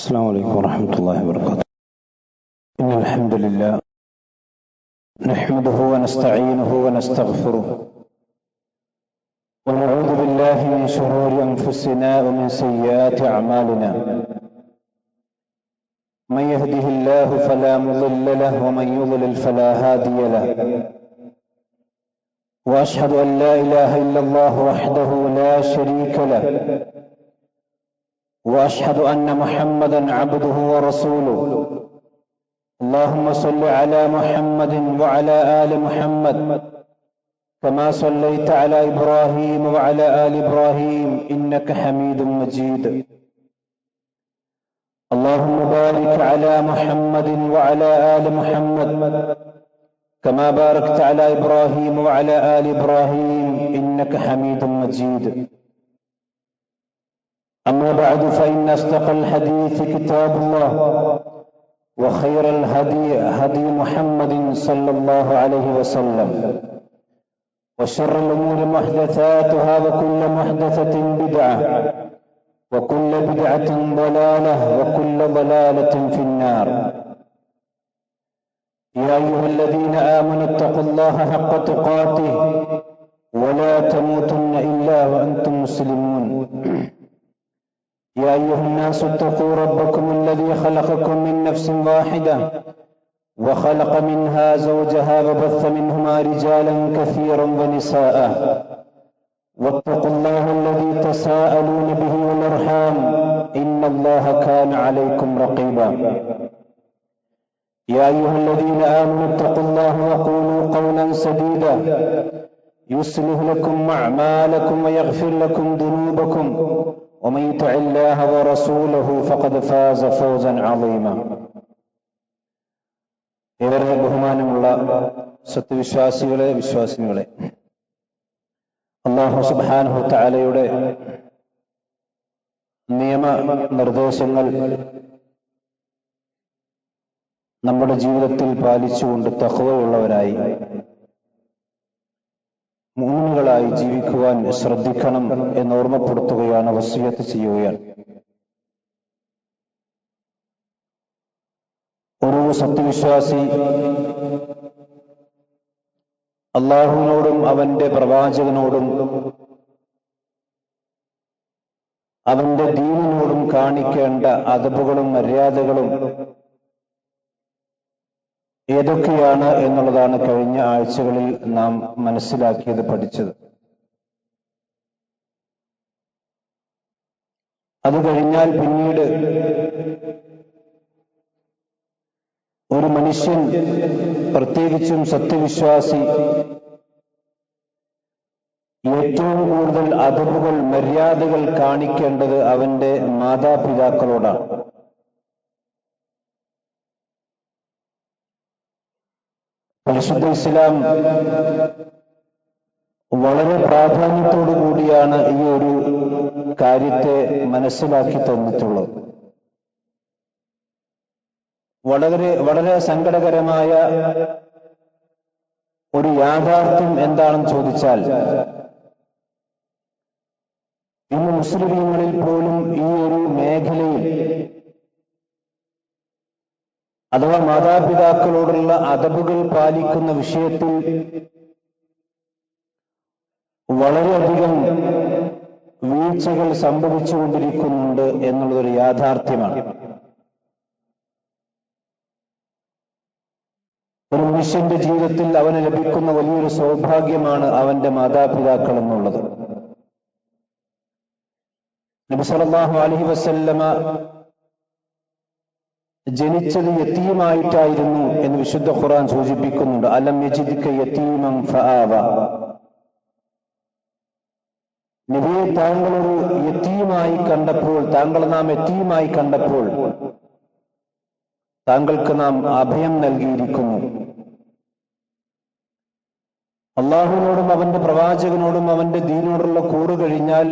السلام عليكم ورحمة الله وبركاته. إن الحمد لله نحمده ونستعينه ونستغفره ونعوذ بالله من شرور أنفسنا ومن سيئات أعمالنا. من يهده الله فلا مضل له ومن يضلل فلا هادي له. وأشهد أن لا إله إلا الله وحده لا شريك له. وأشهد أن محمدا عبده ورسوله. اللهم صل على محمد وعلى آل محمد كما صليت على إبراهيم وعلى آل إبراهيم إنك حميد مجيد. اللهم بارك على محمد وعلى آل محمد كما باركت على إبراهيم وعلى آل إبراهيم إنك حميد مجيد. أما بعد فإن أصدق الحديث كتاب الله وخير الهدي هدي محمد صلى الله عليه وسلم وشر الأمور محدثاتها وكل محدثة بدعة وكل بدعة ضلالة وكل ضلالة في النار. يا أيها الذين آمنوا اتقوا الله حق تقاته ولا تموتن إلا وأنتم مسلمون. يا أيها الناس اتقوا ربكم الذي خلقكم من نفس واحدة وخلق منها زوجها وبث منهما رجالا كثيرا ونساء واتقوا الله الذي تساءلون به والأرحام إن الله كان عليكم رقيبا. يا أيها الذين آمنوا اتقوا الله وقولوا قولا سديدا يصلح لكم أعمالكم ويغفر لكم ذنوبكم ومن يطع الله ورسوله فقد فاز فوزا عظيما. ഏറെ ബഹുമാനമുള്ള സത്യവിശ്വാസികളെ, വിശ്വാസിനികളെ, അല്ലാഹു സുബ്ഹാനഹു തആലയുടെ നിയമ നിർദ്ദേശങ്ങൾ നമ്മുടെ ജീവിതത്തിൽ പാലിച്ചുകൊണ്ട് തഖ്വയുള്ളവരായി മുഅ്മിനുകളായി ജീവിക്കുവാൻ ശ്രദ്ധിക്കണം എന്ന് ഓർമ്മപ്പെടുത്തുകയാണ്, വസിയത്ത് ചെയ്യുകയാണ്. ഒരു സത്യവിശ്വാസി അല്ലാഹുവിനോടും അവന്റെ പ്രവാചകനോടും അവന്റെ ദീനിനോടും കാണിക്കേണ്ട അദബുകളും മര്യാദകളും ഏതൊക്കെയാണ് എന്നുള്ളതാണ് കഴിഞ്ഞ ആഴ്ചകളിൽ നാം മനസ്സിലാക്കിയത്, പഠിച്ചത്. അത് കഴിഞ്ഞാൽ പിന്നീട് ഒരു മനുഷ്യൻ, പ്രത്യേകിച്ചും സത്യവിശ്വാസി, ഏറ്റവും കൂടുതൽ അദബുകൾ, മര്യാദകൾ കാണിക്കേണ്ടത് അവന്റെ മാതാപിതാക്കളോടാണ്. പരിശുദ്ധ ഇസ്ലാം വളരെ പ്രാധാന്യത്തോടു കൂടിയാണ് ഈ ഒരു കാര്യത്തെ മനസ്സിലാക്കി തന്നിട്ടുള്ളത്. വളരെ സങ്കടകരമായ ഒരു യാഥാർത്ഥ്യം എന്താണെന്ന് ചോദിച്ചാൽ, ഇന്ന് മുസ്ലിമീങ്ങളിൽ പോലും ഈ ഒരു മേഖലയിൽ, അഥവാ മാതാപിതാക്കളോടുള്ള അദബുകൾ പാലിക്കുന്ന വിഷയത്തിൽ വളരെയധികം വീഴ്ചകൾ സംഭവിച്ചുകൊണ്ടിരിക്കുന്നുണ്ട് എന്നുള്ളതൊരു യാഥാർത്ഥ്യമാണ്. ഒരു മനുഷ്യന്റെ ജീവിതത്തിൽ അവന് ലഭിക്കുന്ന വലിയൊരു സൗഭാഗ്യമാണ് അവന്റെ മാതാപിതാക്കൾ എന്നുള്ളത്. നബി സല്ലല്ലാഹു അലൈഹി വസല്ലമ ജനിച്ചത് യതീമായിട്ടായിരുന്നു എന്ന് വിശുദ്ധ ഖുർആൻ സൂചിപ്പിക്കുന്നുണ്ട്. അലം യജിദ്ക യതീമൻ ഫആവ. നബിയെ താങ്കളൊരു യതീമായി കണ്ടപ്പോൾ, താങ്കളെ നാം യതീമായി കണ്ടപ്പോൾ താങ്കൾക്ക് നാം അഭയം നൽകിയിരിക്കുന്നു. അള്ളാഹുവിനോടും അവന്റെ പ്രവാചകനോടും അവന്റെ ദീനോടുള്ള കൂറ് കഴിഞ്ഞാൽ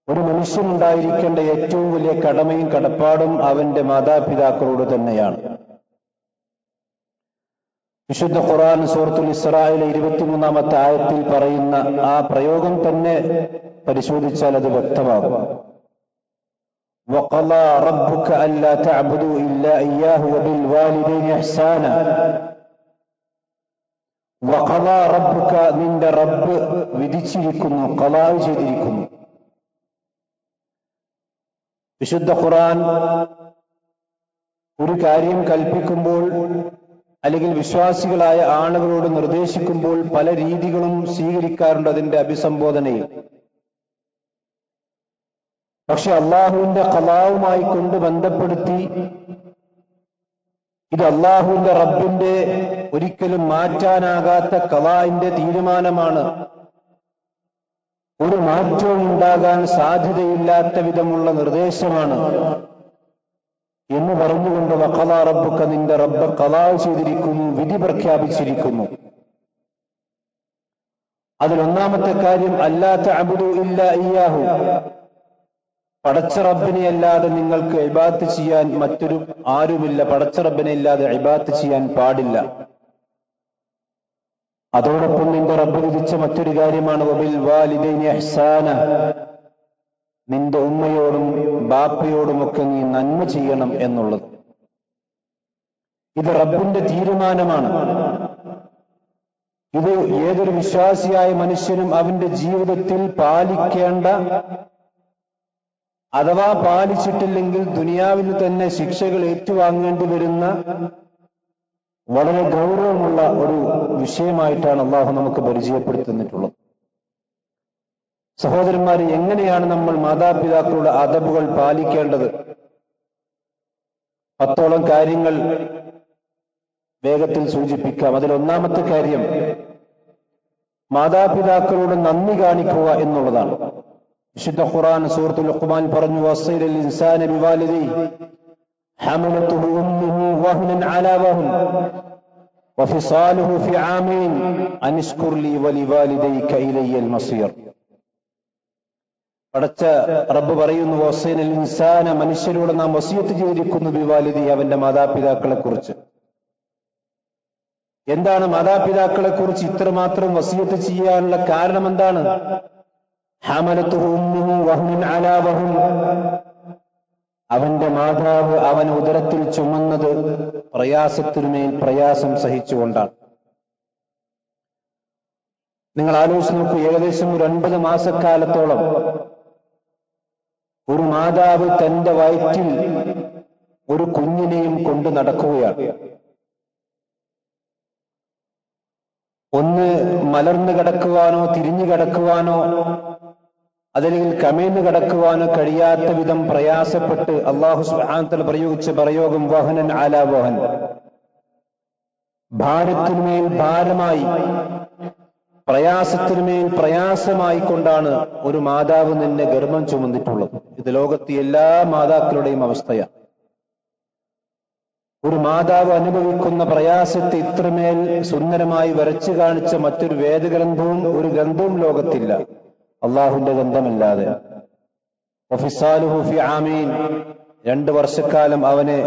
ഒരു മനുഷ്യനുണ്ടായിരിക്കേണ്ട ഏറ്റവും വലിയ കടമയും കടപ്പാടും അവന്റെ മാതാപിതാക്കളോട് തന്നെയാണ്. വിശുദ്ധ ഖുർആൻ സൂറത്തുൽ ഇസ്രായിലെ 23-ാമത്തെ ആയത്തിൽ പറയുന്ന ആ പ്രയോഗം തന്നെ പരിശോധിച്ചാൽ അത് വ്യക്തമാകും. وقضى ربك ألا تعبدوا إلا إياه وبالوالدين إحسانا وقضى ربك നിന്റെ റബ്ബ് വിധിച്ചിരിക്കുന്നു, ഖളാ ചെയ്തിരിക്കുന്നു. വിശുദ്ധ ഖുർആൻ ഒരു കാര്യം കൽപ്പിക്കുമ്പോൾ അല്ലെങ്കിൽ വിശ്വാസികളായ ആളുകളോട് നിർദ്ദേശിക്കുമ്പോൾ പല രീതികളും സ്വീകരിക്കാറുണ്ട് അതിന്റെ അഭിസംബോധനയിൽ. പക്ഷെ അള്ളാഹുവിന്റെ ഖളാവുമായി കൊണ്ട് ബന്ധപ്പെടുത്തി ഇത് അള്ളാഹുവിന്റെ റബ്ബിന്റെ ഒരിക്കലും മാറ്റാനാകാത്ത ഖളാഇന്റെ തീരുമാനമാണ്, ഒരു മാറ്റവും ഉണ്ടാകാൻ സാധ്യതയില്ലാത്ത വിധമുള്ള നിർദ്ദേശമാണ് എന്ന് പറഞ്ഞുകൊണ്ട് വഖളാ റബ്ബുക നിന്റെ റബ്ബ് ഖളാ ചെയ്തിരിക്കുന്നു, വിധി പ്രഖ്യാപിച്ചിരിക്കുന്നു. അതിലൊന്നാമത്തെ കാര്യം അല്ലാ തഅബുദു ഇല്ലാ ഇയ്യാഹു, പടച്ച റബ്ബിനെ അല്ലാതെ നിങ്ങൾക്ക് ഇബാദത്ത് ചെയ്യാൻ മറ്റൊരു ആരുമില്ല, പടച്ച റബ്ബിനെ അല്ലാതെ ഇബാദത്ത് ചെയ്യാൻ പാടില്ല. അതോടൊപ്പം നിന്റെ റബ്ബ് വിധിച്ച മറ്റൊരു കാര്യമാണ് വബിൽ വാലിദൈനി ഇഹ്സാന, നിന്റെ ഉമ്മയോടും ബാപ്പയോടുമൊക്കെ നീ നന്മ ചെയ്യണം എന്നുള്ളത്. ഇത് റബ്ബിന്റെ തീരുമാനമാണ്. ഇത് ഏതൊരു വിശ്വാസിയായ മനുഷ്യനും അവന്റെ ജീവിതത്തിൽ പാലിക്കേണ്ട, അഥവാ പാലിച്ചിട്ടില്ലെങ്കിൽ ദുനിയാവിൽ തന്നെ ശിക്ഷകൾ ഏറ്റുവാങ്ങേണ്ടി വരുന്ന വളരെ ഗൗരവമുള്ള ഒരു വിഷയമായിട്ടാണ് അള്ളാഹു നമുക്ക് പരിചയപ്പെടുത്തുന്നിട്ടുള്ളത്. സഹോദരന്മാരെ, എങ്ങനെയാണ് നമ്മൾ മാതാപിതാക്കളുടെ അദബുകൾ പാലിക്കേണ്ടത്? 10ഓളം കാര്യങ്ങൾ വേഗത്തിൽ സൂചിപ്പിക്കാം. അതിലൊന്നാമത്തെ കാര്യം മാതാപിതാക്കളോട് നന്ദി കാണിക്കുക എന്നുള്ളതാണ്. വിശുദ്ധ ഖുർആൻ സൂറത്തുൽ ലുഖ്മാൻ പറഞ്ഞു വസ്സൈലൽ ഇൻസാന ബിവാലിദിഹി ഹമലത്തുഹു ഉമ്മുഹു വഹ്നൻ അലാ വഹ്ൻ വഫിസാലുഹു ഫി ആമൈൻ അൻഷ്കുർ ലി വലിവാലിദൈക ഇലയ്യൽ മസീർ. പടച്ച റബ്ബ് പറയുന്നു വസ്സൈലൽ ഇൻസാന, മനുഷ്യരോട് നാം വസിയത്ത് ചെയ്തിരിക്കുന്നു ബിവാലിദിഹി, അവന്റെ മാതാപിതാക്കളെ കുറിച്ച്. എന്താണ് മാതാപിതാക്കളെ കുറിച്ച് ഇത്രമാത്രം വസിയത്ത് ചെയ്യാനുള്ള കാരണം? എന്താണ്? ഹമലത്തുഹു ഉമ്മുഹു വഹ്നൻ അലാ വഹ്ൻ, അവന്റെ മാതാവ് അവൻ ഉദരത്തിൽ ചുമന്നത് പ്രയാസത്തിനുമേൽ പ്രയാസം സഹിച്ചുകൊണ്ടാണ്. നിങ്ങൾ ആലോചിച്ച് നോക്കൂ, ഏകദേശം ഒരു 9 മാസക്കാലത്തോളം ഒരു മാതാവ് തന്റെ വയറ്റിൽ ഒരു കുഞ്ഞിനെയും കൊണ്ട് നടക്കുകയാണ്. ഒന്ന് മലർന്നു കിടക്കുവാനോ തിരിഞ്ഞു കിടക്കുവാനോ അതല്ലെങ്കിൽ കമേന്ന് കിടക്കുവാനോ കഴിയാത്ത വിധം പ്രയാസപ്പെട്ട് അല്ലാഹു സുബ്ഹാനഹു വ തആല പ്രയോഗിച്ച പ്രയോഗം വഹനൻ അലാ വഹൻ, ഭാരത്തിന്മേൽ ഭാരമായി, പ്രയാസത്തിന്മേൽ പ്രയാസമായി കൊണ്ടാണ് ഒരു മാതാവ് നിന്നെ ഗർഭം ചുമന്നിട്ടുള്ളത്. ഇത് ലോകത്തെ എല്ലാ മാതാക്കളുടെയും അവസ്ഥയാണ്. ഒരു മാതാവ് അനുഭവിക്കുന്ന പ്രയാസത്തെ ഇത്രമേൽ സുന്ദരമായി വരച്ചു കാണിച്ച മറ്റൊരു വേദഗ്രന്ഥവും ഒരു ഗ്രന്ഥവും ലോകത്തില്ല, അള്ളാഹുവിന്റെ ഗ്രന്ഥമല്ലാതെ. വഫിസാലുഹു ഫി ആമീൻ, 2 വർഷക്കാലം അവനെ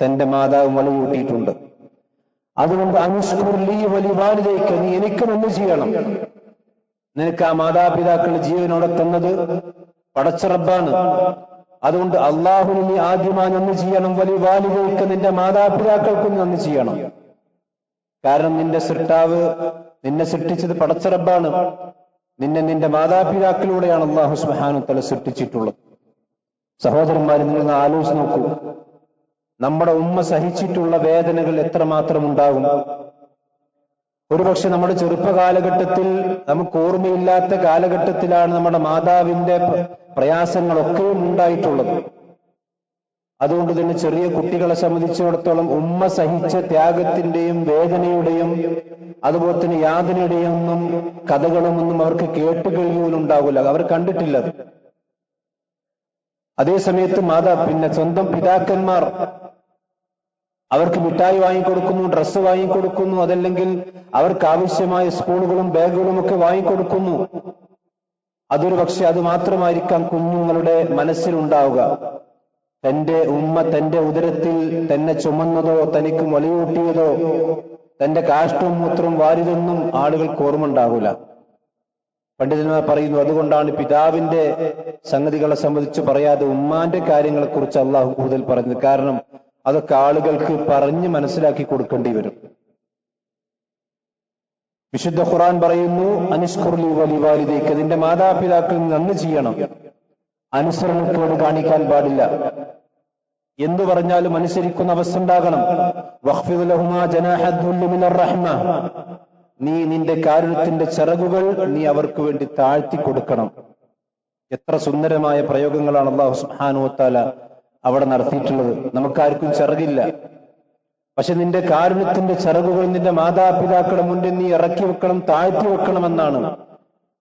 തന്റെ മാതാവ് മുലയൂട്ടിയിട്ടുണ്ട്. അതുകൊണ്ട് അൻഷ്കുർ ലീ വലിവാലിദൈക, നീ എനിക്ക് നന്ദി ചെയ്യണം. നിനക്ക് ആ മാതാപിതാക്കൾ ജീവനോടെ തന്നത് പടച്ച റബ്ബാണ്. അതുകൊണ്ട് അള്ളാഹുവിന് നീ ആദ്യമായി നന്ദി ചെയ്യണം. വലിവാലിദൈക, നിന്റെ മാതാപിതാക്കൾക്കും നന്ദി ചെയ്യണം. കാരണം നിന്റെ സൃഷ്ടാവ്, നിന്നെ സൃഷ്ടിച്ചത് പടച്ച റബ്ബാണ്. നിന്റെ മാതാപിതാക്കളിലൂടെയാണ് അല്ലാഹു സുബ്ഹാനഹു വ തആല സൃഷ്ടിച്ചിട്ടുള്ളത്. സഹോദരന്മാരെ, നിങ്ങൾ ആലോചിച്ച് നോക്കൂ, നമ്മുടെ ഉമ്മ സഹിച്ചിട്ടുള്ള വേദനകൾ എത്രമാത്രം ഉണ്ടാകും. ഒരുപക്ഷെ നമ്മുടെ ചെറുപ്പകാലഘട്ടത്തിൽ, നമുക്ക് ഓർമ്മയില്ലാത്ത കാലഘട്ടത്തിലാണ് നമ്മുടെ മാതാവിന്റെ പ്രയാസങ്ങളൊക്കെയും ഉണ്ടായിട്ടുള്ളത്. അതുകൊണ്ട് തന്നെ ചെറിയ കുട്ടികളെ സംബന്ധിച്ചിടത്തോളം ഉമ്മ സഹിച്ച ത്യാഗത്തിന്റെയും വേദനയുടെയും അതുപോലെ തന്നെ യാതനയുടെയും ഒന്നും കഥകളും ഒന്നും അവർക്ക് കേട്ടുകേൾവിയും ഉണ്ടാകില്ല, അവർ കണ്ടിട്ടില്ല. അതേസമയത്ത് പിന്നെ സ്വന്തം പിതാക്കന്മാർ അവർക്ക് മിഠായി വാങ്ങിക്കൊടുക്കുന്നു, ഡ്രസ്സ് വാങ്ങിക്കൊടുക്കുന്നു, അതല്ലെങ്കിൽ അവർക്ക് ആവശ്യമായ സ്പൂണുകളും ബാഗുകളും ഒക്കെ വാങ്ങിക്കൊടുക്കുന്നു. അതൊരു പക്ഷെ അത് മാത്രമായിരിക്കാം കുഞ്ഞുങ്ങളുടെ മനസ്സിലുണ്ടാവുക. തന്റെ ഉമ്മ തന്റെ ഉദരത്തിൽ തന്നെ ചുമന്നതോ തനിക്ക് മുലയൂട്ടിയതോ തന്റെ കാഷ്ടവും മൂത്രവും വാരിതൊന്നും ആളുകൾക്ക് ഓർമ്മ ഉണ്ടാകൂല. പണ്ഡിതന്മാർ പറയുന്നു, അതുകൊണ്ടാണ് പിതാവിന്റെ സംഗതികളെ സംബന്ധിച്ച് പറയാതെ ഉമ്മാന്റെ കാര്യങ്ങളെ കുറിച്ച് അള്ളാഹു കൂടുതൽ പറഞ്ഞത്. കാരണം അതൊക്കെ ആളുകൾക്ക് പറഞ്ഞ് മനസ്സിലാക്കി കൊടുക്കേണ്ടി വരും. വിശുദ്ധ ഖുർആൻ പറയുന്നു, അനിഷ്കുർലി വലിവാലിദൈക, നിന്റെ മാതാപിതാക്കളിൽ നന്ദി ചെയ്യണം, അനുസരണത്തോട് കാണിക്കാൻ പാടില്ല. എന്തു പറഞ്ഞാലും അനുസരിക്കുന്ന അവസ്ഥ ഉണ്ടാകണം. വഖ്ഫിദ് ലഹുമാ ജനാഹദ്ദുല്ലി മിനർ റഹ്മ, നീ നിന്റെ കാരുണ്യത്തിന്റെ ചിറകുകൾ നീ അവർക്ക് വേണ്ടി താഴ്ത്തി കൊടുക്കണം. എത്ര സുന്ദരമായ പ്രയോഗങ്ങളാണ് അല്ലാഹു സുബ്ഹാനഹു വ തആല അവിടെ നടത്തിയിട്ടുള്ളത്. നമുക്കാർക്കും ചിറകില്ല, പക്ഷെ നിന്റെ കാരുണ്യത്തിന്റെ ചിറകുകൾ നിന്റെ മാതാപിതാക്കളുടെ മുന്നിൽ നീ ഇറക്കി വെക്കണം, താഴ്ത്തി വെക്കണമെന്നാണ്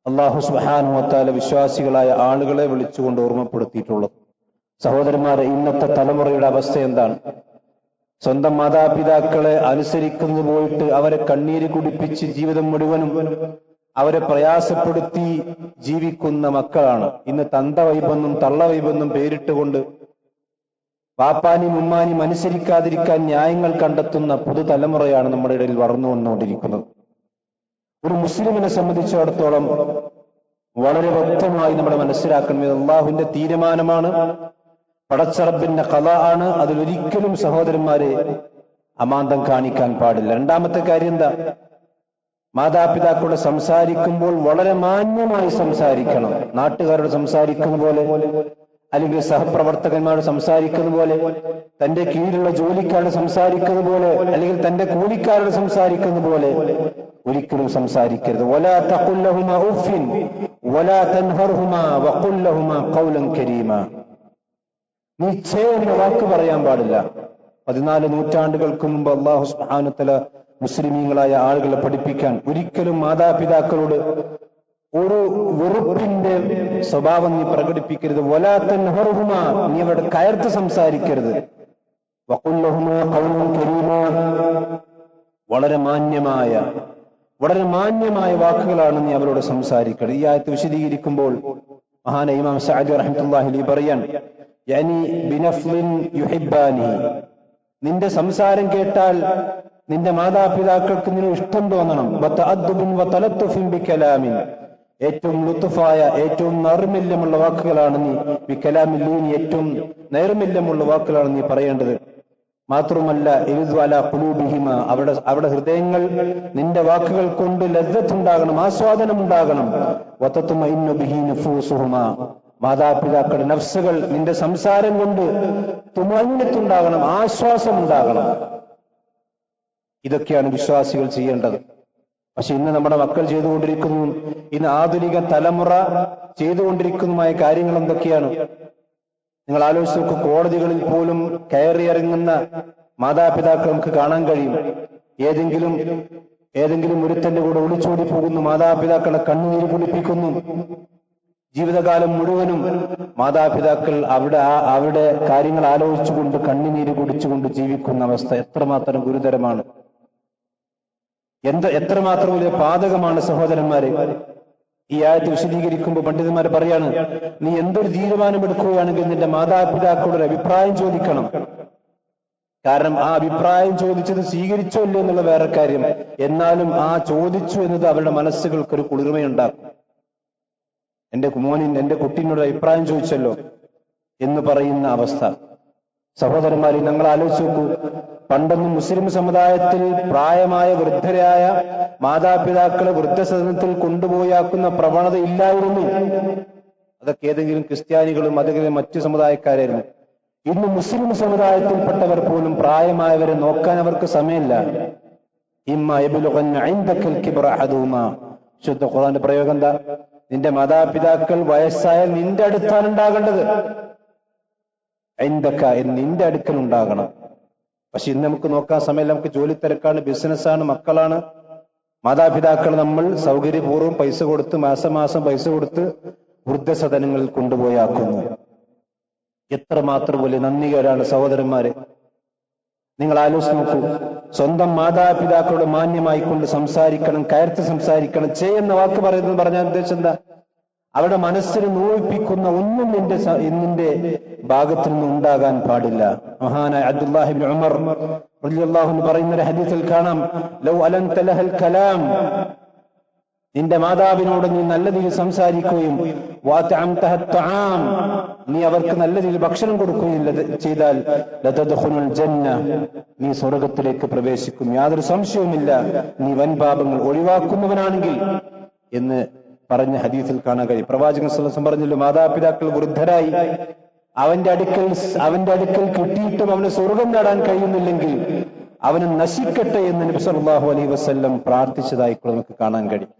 അല്ലാഹു സുബ്ഹാനഹു വ തആല വിശ്വാസികളായ ആളുകളെ വിളിച്ചുകൊണ്ട് ഓർമ്മപ്പെടുത്തിയിട്ടുള്ളത്. സഹോദരന്മാരെ, ഇന്നത്തെ തലമുറയുടെ അവസ്ഥ എന്താണ്? സ്വന്തം മാതാപിതാക്കളെ അനുസരിക്കുന്നത് പോയിട്ട് അവരെ കണ്ണീര് കുടിപ്പിച്ച് ജീവിതം മുഴുവനും അവരെ പ്രയാസപ്പെടുത്തി ജീവിക്കുന്ന മക്കളാണ്. ഇന്ന് തന്തവൈബെന്നും തള്ളവൈബെന്നും പേരിട്ടുകൊണ്ട് പാപ്പാനും ഉമ്മാനും അനുസരിക്കാതിരിക്കാൻ ന്യായങ്ങൾ കണ്ടെത്തുന്ന പുതുതലമുറയാണ് നമ്മുടെ ഇടയിൽ വളർന്നു വന്നുകൊണ്ടിരിക്കുന്നത്. ഒരു മുസ്ലിമിനെ സംബന്ധിച്ചിടത്തോളം വളരെ വ്യക്തമായി നമ്മൾ മനസ്സിലാക്കുന്നത് അല്ലാഹുവിന്റെ തീരുമാനമാണ്, പടച്ചറബിന്റെ ഖളാ ആണ്. അതിലൊരിക്കലും സഹോദരന്മാരെ അമാന്തം കാണിക്കാൻ പാടില്ല. രണ്ടാമത്തെ കാര്യം എന്താ? മാതാപിതാക്കളോട് സംസാരിക്കുമ്പോൾ വളരെ മാന്യമായി സംസാരിക്കണം. നാട്ടുകാരോട് സംസാരിക്കുന്ന പോലെ, അല്ലെങ്കിൽ സഹപ്രവർത്തകന്മാരോട് സംസാരിക്കുന്ന പോലെ, തന്റെ കീഴിലുള്ള ജോലിക്കാരോട് സംസാരിക്കുന്ന പോലെ, അല്ലെങ്കിൽ തന്റെ കൂലിക്കാരോട് സംസാരിക്കുന്ന പോലെ ഒരിക്കലും സംസാരിക്കരുത്. വലാ തഖുൽ ലഹുമാ ഉഫ്ഫിൻ വലാ തൻഹർഹുമാ വഖുൽ ലഹുമാ ഖൗലൻ കരീമാ, നീ ഛേ എന്ന വാക്ക് പറയാൻ പാടില്ല. 14 നൂറ്റാണ്ടുകൾക്ക് മുമ്പ് അല്ലാഹു സുബ്ഹാനഹു വ തആല മുസ്ലിമീങ്ങളായ ആളുകളെ പഠിപ്പിക്കാൻ ഒരിക്കലും മാതാപിതാക്കളോട് ഒരു വെറുപ്പിന്റെ സ്വഭാവം നീ പ്രകടിപ്പിക്കരുത്. വലാ തൻഹർഹുമാ, നീ അവരുടെ കയർത്ത് സംസാരിക്കരുത്. വഖുൽ ലഹുമാ ഖൗലൻ കരീമാ, വളരെ മാന്യമായ വാക്കുകളാണ് നീ അവരോട് സംസാരിക്കണം. ഈ ആയത്ത് വിശദീകരിക്കുമ്പോൾ മഹാനായ ഇമാം സഅദി റഹ്മത്തുള്ളാഹി അലൈഹി പറയാൻ, യാനി ബിനഫ്ലിൻ യുഹിബ്ബാനി, നിന്റെ സംസാരം കേട്ടാൽ നിന്റെ മാതാപിതാക്കൾക്ക് നിന്നെ ഇഷ്ടം തോന്നണം. വതഅദ്ദുബിൻ വതലത്തുഫിൻ ബികലാമിൻ, ഏറ്റവും ലുത്ഫായ ഏറ്റവും നൈർമല്യമുള്ള വാക്കുകളാണ് നീ, ബികലാമിൻ, ഏറ്റവും നൈർമല്യമുള്ള വാക്കുകളാണ് നീ പറയേണ്ടത്. മാത്രമല്ല ഇൽദു അലാ ഖുലൂബിഹിമ, അവരുടെ ഹൃദയങ്ങൾ നിന്റെ വാക്കുകൾ കൊണ്ട് ലദ്ദത്തുണ്ടാകണം, ആസ്വാദനം ഉണ്ടാകണം. വതത്മഇന്നു ബിഹി നുഫൂസുഹുമ, മാതാപിതാക്കളുടെ നഫ്സുകൾ നിന്റെ സംസാരം കൊണ്ട് തുമഅന്നത്തുണ്ടാകണം, ആശ്വാസം ഉണ്ടാകണം. ഇതൊക്കെയാണ് വിശ്വാസികൾ ചെയ്യേണ്ടത്. പക്ഷെ ഇന്ന് നമ്മുടെ മക്കൾ ചെയ്തുകൊണ്ടിരിക്കുന്നു, ഇന്ന് ആധുനിക തലമുറ ചെയ്തുകൊണ്ടിരിക്കുന്നതുമായ കാര്യങ്ങൾ എന്തൊക്കെയാണ്? നിങ്ങൾ ആലോചിച്ച് നോക്കൂ. കോടതികളിൽ പോലും കയറിയിറങ്ങുന്ന മാതാപിതാക്കൾ നമുക്ക് കാണാൻ കഴിയും. ഏതെങ്കിലും ഒരുത്തന്റെ കൂടെ ഒളിച്ചോടി പോകുന്ന മാതാപിതാക്കളെ കണ്ണുനീര് കുളിപ്പിക്കുന്നു. ജീവിതകാലം മുഴുവനും മാതാപിതാക്കൾ അവിടെ കാര്യങ്ങൾ ആലോചിച്ചുകൊണ്ട് കണ്ണുനീര് കുടിച്ചുകൊണ്ട് ജീവിക്കുന്ന അവസ്ഥ എത്രമാത്രം ഗുരുതരമാണ്, എത്രമാത്രം വലിയ പാതകമാണ് സഹോദരന്മാരെ. ഈ ആയത്ത് വിശദീകരിക്കുമ്പോൾ പണ്ഡിതന്മാർ പറയാണ്, നീ എന്തൊരു തീരുമാനമെടുക്കുകയാണെങ്കിൽ നിന്റെ മാതാപിതാക്കളുടെ അഭിപ്രായം ചോദിക്കണം. കാരണം ആ അഭിപ്രായം ചോദിച്ചത് സ്വീകരിച്ചോ ഇല്ലയോ എന്നുള്ള വേറെ കാര്യം, എന്നാലും ആ ചോദിച്ചു എന്നത് അവരുടെ മനസ്സുകൾക്കൊരു കുളിർമയുണ്ടാക്കും. എന്റെ കുട്ടീനോട് അഭിപ്രായം ചോദിച്ചല്ലോ എന്ന് പറയുന്ന അവസ്ഥ. സഹോദരന്മാരെ, ഞങ്ങൾ ആലോചിച്ച് നോക്കൂ. പണ്ടൊന്നും മുസ്ലിം സമുദായത്തിൽ പ്രായമായ വൃദ്ധരായ മാതാപിതാക്കളെ വൃദ്ധസദനത്തിൽ കൊണ്ടുപോയാക്കുന്ന പ്രവണത ഇല്ലായിരുന്നു. അതൊക്കെ ഏതെങ്കിലും ക്രിസ്ത്യാനികളും അതെങ്കിലും മറ്റു സമുദായക്കാരായിരുന്നു. ഇന്ന് മുസ്ലിം സമുദായത്തിൽപ്പെട്ടവർ പോലും പ്രായമായവരെ നോക്കാൻ അവർക്ക് സമയമില്ല. ശുദ്ധ ഖുർആന്റെ പ്രയോഗം എന്താ? നിന്റെ മാതാപിതാക്കൾ വയസ്സായാൽ നിന്റെ അടുത്താണ് ഉണ്ടാകേണ്ടത്. നിന്റെ അടുക്കൽ ഉണ്ടാകണം. പക്ഷെ ഇന്ന് നമുക്ക് നോക്കാൻ സമയമില്ല. നമുക്ക് ജോലി തിരക്കാണ്, ബിസിനസ്സാണ്, മക്കളാണ്. മാതാപിതാക്കൾ നമ്മൾ സൗകര്യപൂർവ്വം പൈസ കൊടുത്ത് മാസം പൈസ കൊടുത്ത് വൃദ്ധസദനങ്ങളിൽ കൊണ്ടുപോയാക്കുന്നു. എത്രമാത്രം വലിയ നന്ദികേടാണ് സഹോദരന്മാരെ. നിങ്ങൾ ആലോചിച്ച് നോക്കൂ. സ്വന്തം മാതാപിതാക്കളോട് മാന്യമായി കൊണ്ട് സംസാരിക്കണം, കയർത്ത് സംസാരിക്കണം. ചെയ്യുന്ന വാക്ക് പറഞ്ഞാൽ ഉദ്ദേശം എന്താ? അവരുടെ മനസ്സിന് നോവിപ്പിക്കുന്ന ഒന്നും നിന്റെ ഭാഗത്തു നിന്ന് ഉണ്ടാകാൻ പാടില്ല. മഹാനായ അബ്ദുല്ലാഹി ഇബ്നു ഉമർ റളിയല്ലാഹു അൻഹു പറയുന്ന ഒരു ഹദീസിൽ കാണാം, ലൗ അലൻത ലഹൽ കലാം നിന്റെ മാതാവിനോട് നീ നല്ല രീതിയിൽ സംസാരിക്കുകയും നീ അവർക്ക് നല്ല രീതിയിൽ ഭക്ഷണം കൊടുക്കുകയും ചെയ്താൽ ലതദ്ഖുലുൽ ജന്ന, നീ സ്വർഗത്തിലേക്ക് പ്രവേശിക്കും, യാതൊരു സംശയവുമില്ല, നീ വൻപാപങ്ങൾ ഒഴിവാക്കുന്നവനാണെങ്കിൽ എന്ന് പറഞ്ഞ ഹദീസിൽ കാണാൻ കഴിയും. പ്രവാചകൻ സ്വല്ലല്ലാഹു അലൈഹി വസല്ലം പറഞ്ഞല്ലോ, മാതാപിതാക്കൾ വൃദ്ധരായി അവന്റെ അടുക്കൽ കിട്ടിയിട്ടും അവന് സ്വർഗം നേടാൻ കഴിയുന്നില്ലെങ്കിൽ അവന് നശിക്കട്ടെ എന്ന് നബി സല്ലല്ലാഹു അലൈഹി വസല്ലം പ്രാർത്ഥിച്ചതായി നമുക്ക് കാണാൻ കഴിയും.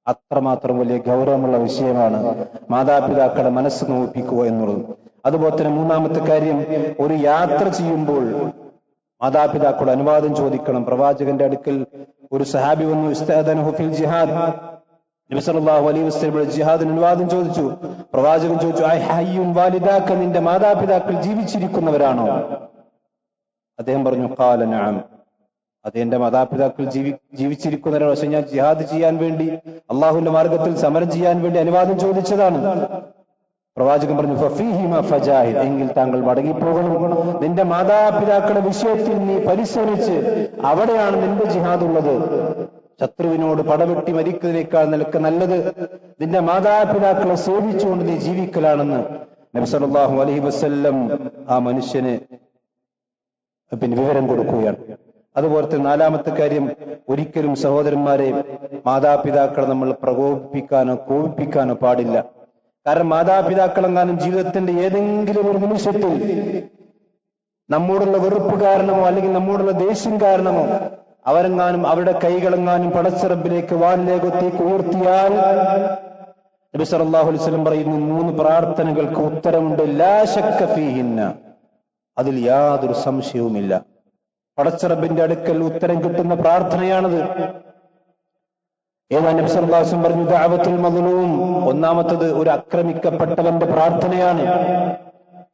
അത്രമാത്രം വലിയ ഗൗരവമുള്ള വിഷയമാണ് മാതാപിതാക്കളുടെ മനസ്സ് നോപ്പിക്കുക എന്നുള്ളത്. അതുപോലെ തന്നെ മൂന്നാമത്തെ കാര്യം, ഒരു യാത്ര ചെയ്യുമ്പോൾ മാതാപിതാക്കളുടെ അനുവാദം ചോദിക്കണം. പ്രവാചകന്റെ അടുക്കൽ ഒരു സഹാബി വന്നു, ഇസ്തഅദനഹു ഫിൽ ജിഹാദ്, നബി സല്ലല്ലാഹു അലൈഹി വസല്ലം ജിഹാദിന് അനുവാദം ചോദിച്ചു. പ്രവാചകൻ ചോദിച്ചു, ഐ ഹയ്യുൻ വാലിദാക, നിന്റെ മാതാപിതാക്കൾ ജീവിച്ചിരിക്കുന്നവരാണോ? അദ്ദേഹം പറഞ്ഞു, ഖാല നഅം, അത് എന്റെ മാതാപിതാക്കൾ ജീവിച്ചിരിക്കുന്നവരാണ്, പക്ഷെ ഞാൻ ജിഹാദ് ചെയ്യാൻ വേണ്ടി, അള്ളാഹുവിന്റെ മാർഗത്തിൽ സമരം ചെയ്യാൻ വേണ്ടി അനുവാദം ചോദിച്ചതാണ്. പ്രവാചകൻ പറഞ്ഞു, ഫഫീഹിമ ഫജാഹിദ്, എങ്കിൽ താങ്കൾ മടങ്ങിപ്പോകണം. നിന്റെ മാതാപിതാക്കളുടെ വിഷയത്തിൽ നീ പരിശ്രമിച്ച് അവിടെയാണ് നിന്റെ ജിഹാദ് ഉള്ളത്. ശത്രുവിനോട് പടവെട്ടി മരിക്കുന്നതിനേക്കാൾ നിനക്ക് നല്ലത് നിന്റെ മാതാപിതാക്കളെ സേവിച്ചുകൊണ്ട് നീ ജീവിക്കലാണെന്ന് നബി സല്ലല്ലാഹു അലൈഹി വസല്ലം ആ മനുഷ്യന് വിവരം കൊടുക്കുകയാണ്. അതുപോലെ തന്നെ നാലാമത്തെ കാര്യം, ഒരിക്കലും സഹോദരന്മാരെ മാതാപിതാക്കളെ നമ്മൾ പ്രകോപിപ്പിക്കാനോ കോപിപ്പിക്കാനോ പാടില്ല. കാരണം മാതാപിതാക്കളെങ്ങാനും ജീവിതത്തിന്റെ ഏതെങ്കിലും ഒരു നിമിഷത്തിൽ നമ്മോടുള്ള വെറുപ്പ് കാരണമോ അല്ലെങ്കിൽ നമ്മോടുള്ള ദേഷ്യം കാരണമോ അവരെങ്ങാനും അവരുടെ കൈകളെങ്ങാനും പടച്ചറബിലേക്ക് വാനിലേക്കത്തേക്ക് ഉയർത്തിയാൽ നബി സല്ലല്ലാഹു അലൈഹി വസല്ലം പറയുന്നു, 3 പ്രാർത്ഥനകൾക്ക് ഉത്തരമുണ്ട്. ലാ ശക്ക ഫീഹിന്ന, അതിൽ യാതൊരു സംശയവുമില്ല. പടച്ചറബിന്റെ അടുക്കൽ ഉത്തരം കിട്ടുന്ന പ്രാർത്ഥനയാണത്. ഏതാ നബി സല്ലല്ലാഹു അലൈഹി വസല്ലം പറഞ്ഞു, ദഅവത്തുൽ മദ്ലൂം, ഒന്നാമത്തത് ഒരു ആക്രമിക്കപ്പെട്ടവന്റെ പ്രാർത്ഥനയാണ്.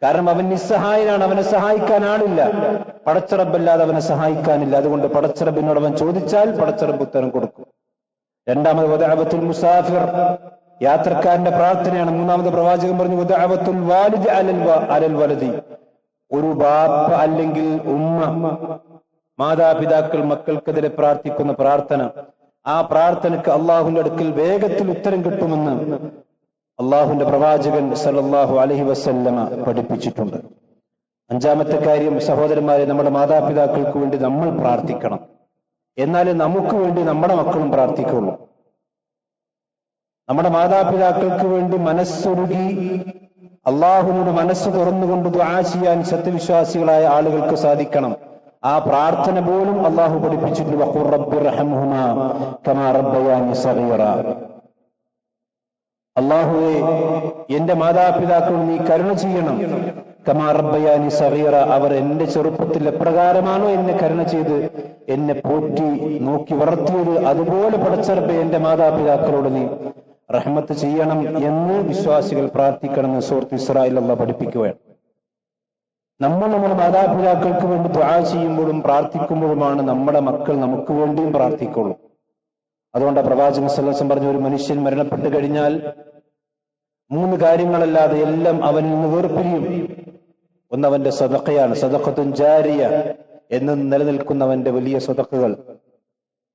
കാരണം അവൻ നിസ്സഹായനാണ്, അവനെ സഹായിക്കാൻ ആളില്ല, പടച്ചറബല്ലാതെ അവനെ സഹായിക്കാനില്ല. അതുകൊണ്ട് പടച്ചറബിനോട് അവൻ ചോദിച്ചാൽ പടച്ചറബ് ഉത്തരം കൊടുക്കും. രണ്ടാമത് വദഅവത്തുൽ മുസാഫിർ, യാത്രക്കാരന്റെ പ്രാർത്ഥനയാണ്. മൂന്നാമത് പ്രവാചകൻ പറഞ്ഞു, വദഅവത്തുൽ വാലിദ് അലൽ വലദി, ഒരു ബാപ്പ അല്ലെങ്കിൽ ഉമ്മ, മാതാപിതാക്കൾ മക്കൾക്കെതിരെ പ്രാർത്ഥിക്കുന്ന പ്രാർത്ഥന, ആ പ്രാർത്ഥനയ്ക്ക് അള്ളാഹുവിന്റെ അടുക്കൽ വേഗത്തിൽ ഉത്തരം കിട്ടുമെന്ന് അള്ളാഹുവിന്റെ പ്രവാചകൻ സല്ലല്ലാഹു അലൈഹി വസല്ലമ പഠിപ്പിച്ചിട്ടുണ്ട്. അഞ്ചാമത്തെ കാര്യം, സഹോദരന്മാരെ, നമ്മുടെ മാതാപിതാക്കൾക്ക് വേണ്ടി നമ്മൾ പ്രാർത്ഥിക്കണം. എന്നാലേ നമുക്ക് വേണ്ടി നമ്മുടെ മക്കളും പ്രാർത്ഥിക്കുള്ളൂ. നമ്മുടെ മാതാപിതാക്കൾക്ക് വേണ്ടി മനസ്സൊരുകി അള്ളാഹുവിനോട് മനസ്സ് തുറന്നുകൊണ്ട് ദുആ ചെയ്യാൻ സത്യവിശ്വാസികളായ ആളുകൾക്ക് സാധിക്കണം. ആ പ്രാർത്ഥന പോലും അള്ളാഹു പഠിപ്പിച്ചിട്ടുണ്ട്. വഖുർ റബ്ബിർഹംഹുമാ കമാ റബ്ബയാനി സഗീറ, അള്ളാഹുവേ, എന്റെ മാതാപിതാക്കളോട് നീ കരുണ ചെയ്യണം. കമാ റബ്ബയാനി സഗീറ, അവർ എന്റെ ചെറുപ്പത്തിൽ എപ്രകാരമാണോ എന്നെ കരുണ ചെയ്ത് എന്നെ പോറ്റി നോക്കി വളർത്തിയത്, അതുപോലെ പടച്ചറബേ എന്റെ മാതാപിതാക്കളോട് നീ റഹ്മത്ത് ചെയ്യണം എന്ന് വിശ്വാസികൾ പ്രാർത്ഥിക്കണമെന്ന് സൂറത്ത് ഇസ്രായിൽ അല്ലാഹു പഠിപ്പിക്കുകയാണ്. നമ്മുടെ മാതാപിതാക്കൾക്ക് വേണ്ടി ദുആ ചെയ്യുമ്പോഴും പ്രാർത്ഥിക്കുമ്പോഴുമാണ് നമ്മുടെ മക്കൾ നമുക്ക് വേണ്ടിയും പ്രാർത്ഥിക്കുള്ളൂ. അതുകൊണ്ട് പ്രവാചകൻ സല്ലല്ലാഹു അലൈഹി വസല്ലം പറഞ്ഞു, ഒരു മനുഷ്യൻ മരണപ്പെട്ടു കഴിഞ്ഞാൽ 3 കാര്യങ്ങളല്ലാതെ എല്ലാം അവനിൽ നിന്ന് വേർപിരിയും. ഒന്ന് അവന്റെ സദഖയാണ്, സദഖത്തുൻ ജാരിയ എന്ന് നിലനിൽക്കുന്നവന്റെ വലിയ സദഖകൾ.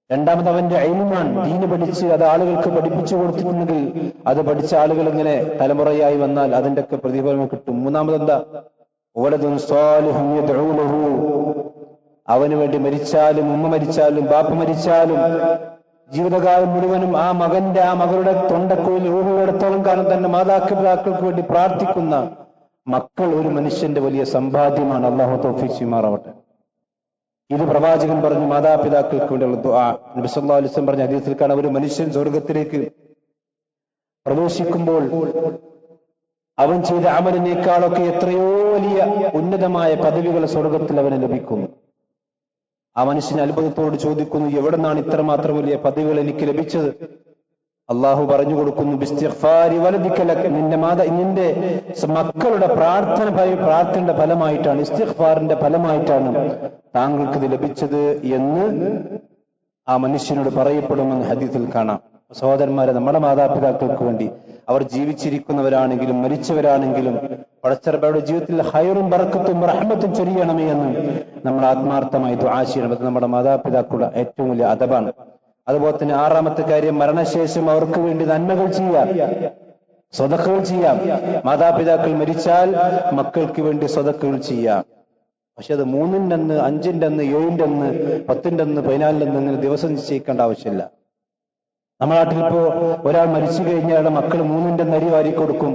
രണ്ടാമത് അവന്റെ ഇൽമാണ്, ദീന് പഠിച്ച് അത് ആളുകൾക്ക് പഠിപ്പിച്ചു കൊടുത്തിട്ടുണ്ടെങ്കിൽ അത് പഠിച്ച ആളുകൾ ഇങ്ങനെ തലമുറയായി വന്നാൽ അതിന്റെ ഒക്കെ പ്രതിഫലം കിട്ടും. മൂന്നാമത് എന്താ, വലദുൻ സാലിഹുൻ യദ്ഉ ലഹു, അവന് വേണ്ടി മരിച്ചാലും ഉമ്മ മരിച്ചാലും ബാപ്പ മരിച്ചാലും ജീവിതകാലം മുഴുവനും ആ മകളുടെ തൊണ്ടക്കുഴിൽ ഊഹുകളിടത്തോളം കാലം തന്നെ മാതാപിതാക്കൾക്ക് വേണ്ടി പ്രാർത്ഥിക്കുന്ന മക്കൾ ഒരു മനുഷ്യന്റെ വലിയ സമ്പാദ്യമാണ്. അല്ലാഹു തൗഫീഖ് ചെയ്യുമാറാവട്ടെ. ഇത് പ്രവാചകൻ പറഞ്ഞു, മാതാപിതാക്കൾക്ക് വേണ്ടിയുള്ള ദുആ. നബി സല്ലല്ലാഹു അലൈഹി വസല്ലം പറഞ്ഞ ഹദീസിൽ കാണാം, ഒരു മനുഷ്യൻ സ്വർഗത്തിലേക്ക് പ്രവേശിക്കുമ്പോൾ അവൻ ചെയ്ത അമലിനേക്കാളൊക്കെ എത്രയോ വലിയ ഉന്നതമായ പദവികൾ സ്വർഗത്തിൽ അവന് ലഭിക്കുന്നു. ആ മനുഷ്യൻ അത്ഭുതത്തോട് ചോദിക്കുന്നു, എവിടെ നിന്നാണ് ഇത്രമാത്രം വലിയ പദവികൾ എനിക്ക് ലഭിച്ചത്? അള്ളാഹു പറഞ്ഞു കൊടുക്കുന്നു, ബിസ്തിഗ്ഫാരി വലദിക ലക, നിന്റെ മക്കളുടെ പ്രാർത്ഥനയുടെ ഫലമായിട്ടാണ്, ഇസ്തിഗ്ഫാറിന്റെ ഫലമായിട്ടാണ് താങ്കൾക്ക് ഇത് ലഭിച്ചത് എന്ന് ആ മനുഷ്യനോട് പറയപ്പെടുമെന്ന് ഹദീസിൽ കാണാം. സഹോദരന്മാരെ, നമ്മുടെ മാതാപിതാക്കൾക്ക് വേണ്ടി, അവർ ജീവിച്ചിരിക്കുന്നവരാണെങ്കിലും മരിച്ചവരാണെങ്കിലും, പടച്ചറബയുടെ ജീവിതത്തിൽ ഹൈറും ബറക്കത്തും റഹ്മത്തും ചൊരിയണമേ എന്ന് നമ്മൾ ആത്മാർത്ഥമായി ദുആ ചെയ്യണം. അത് നമ്മുടെ മാതാപിതാക്കളുടെ ഏറ്റവും വലിയ അദബാണ്. അതുപോലെ തന്നെ ആറാമത്തെ കാര്യം, മരണശേഷം അവർക്ക് വേണ്ടി നന്മകൾ ചെയ്യാം, സ്വതക്കകൾ ചെയ്യാം. മാതാപിതാക്കൾ മരിച്ചാൽ മക്കൾക്ക് വേണ്ടി സ്വതക്കകൾ ചെയ്യാം. പക്ഷെ അത് 3-ന്റെ അന്ന്, 5-ന്റെ അന്ന്, 7-ന്റെ അന്ന്, 10-ന്റെ അന്ന്, 14-ന്റെ അന്ന് അങ്ങനെ ദിവസം നിശ്ചയിക്കേണ്ട ആവശ്യമില്ല. നമ്മുടെ നാട്ടിൽ ഇപ്പോ ഒരാൾ മരിച്ചു കഴിഞ്ഞാൽ മക്കൾ 3-ന്റെ അന്ന് അരി വാരി കൊടുക്കും,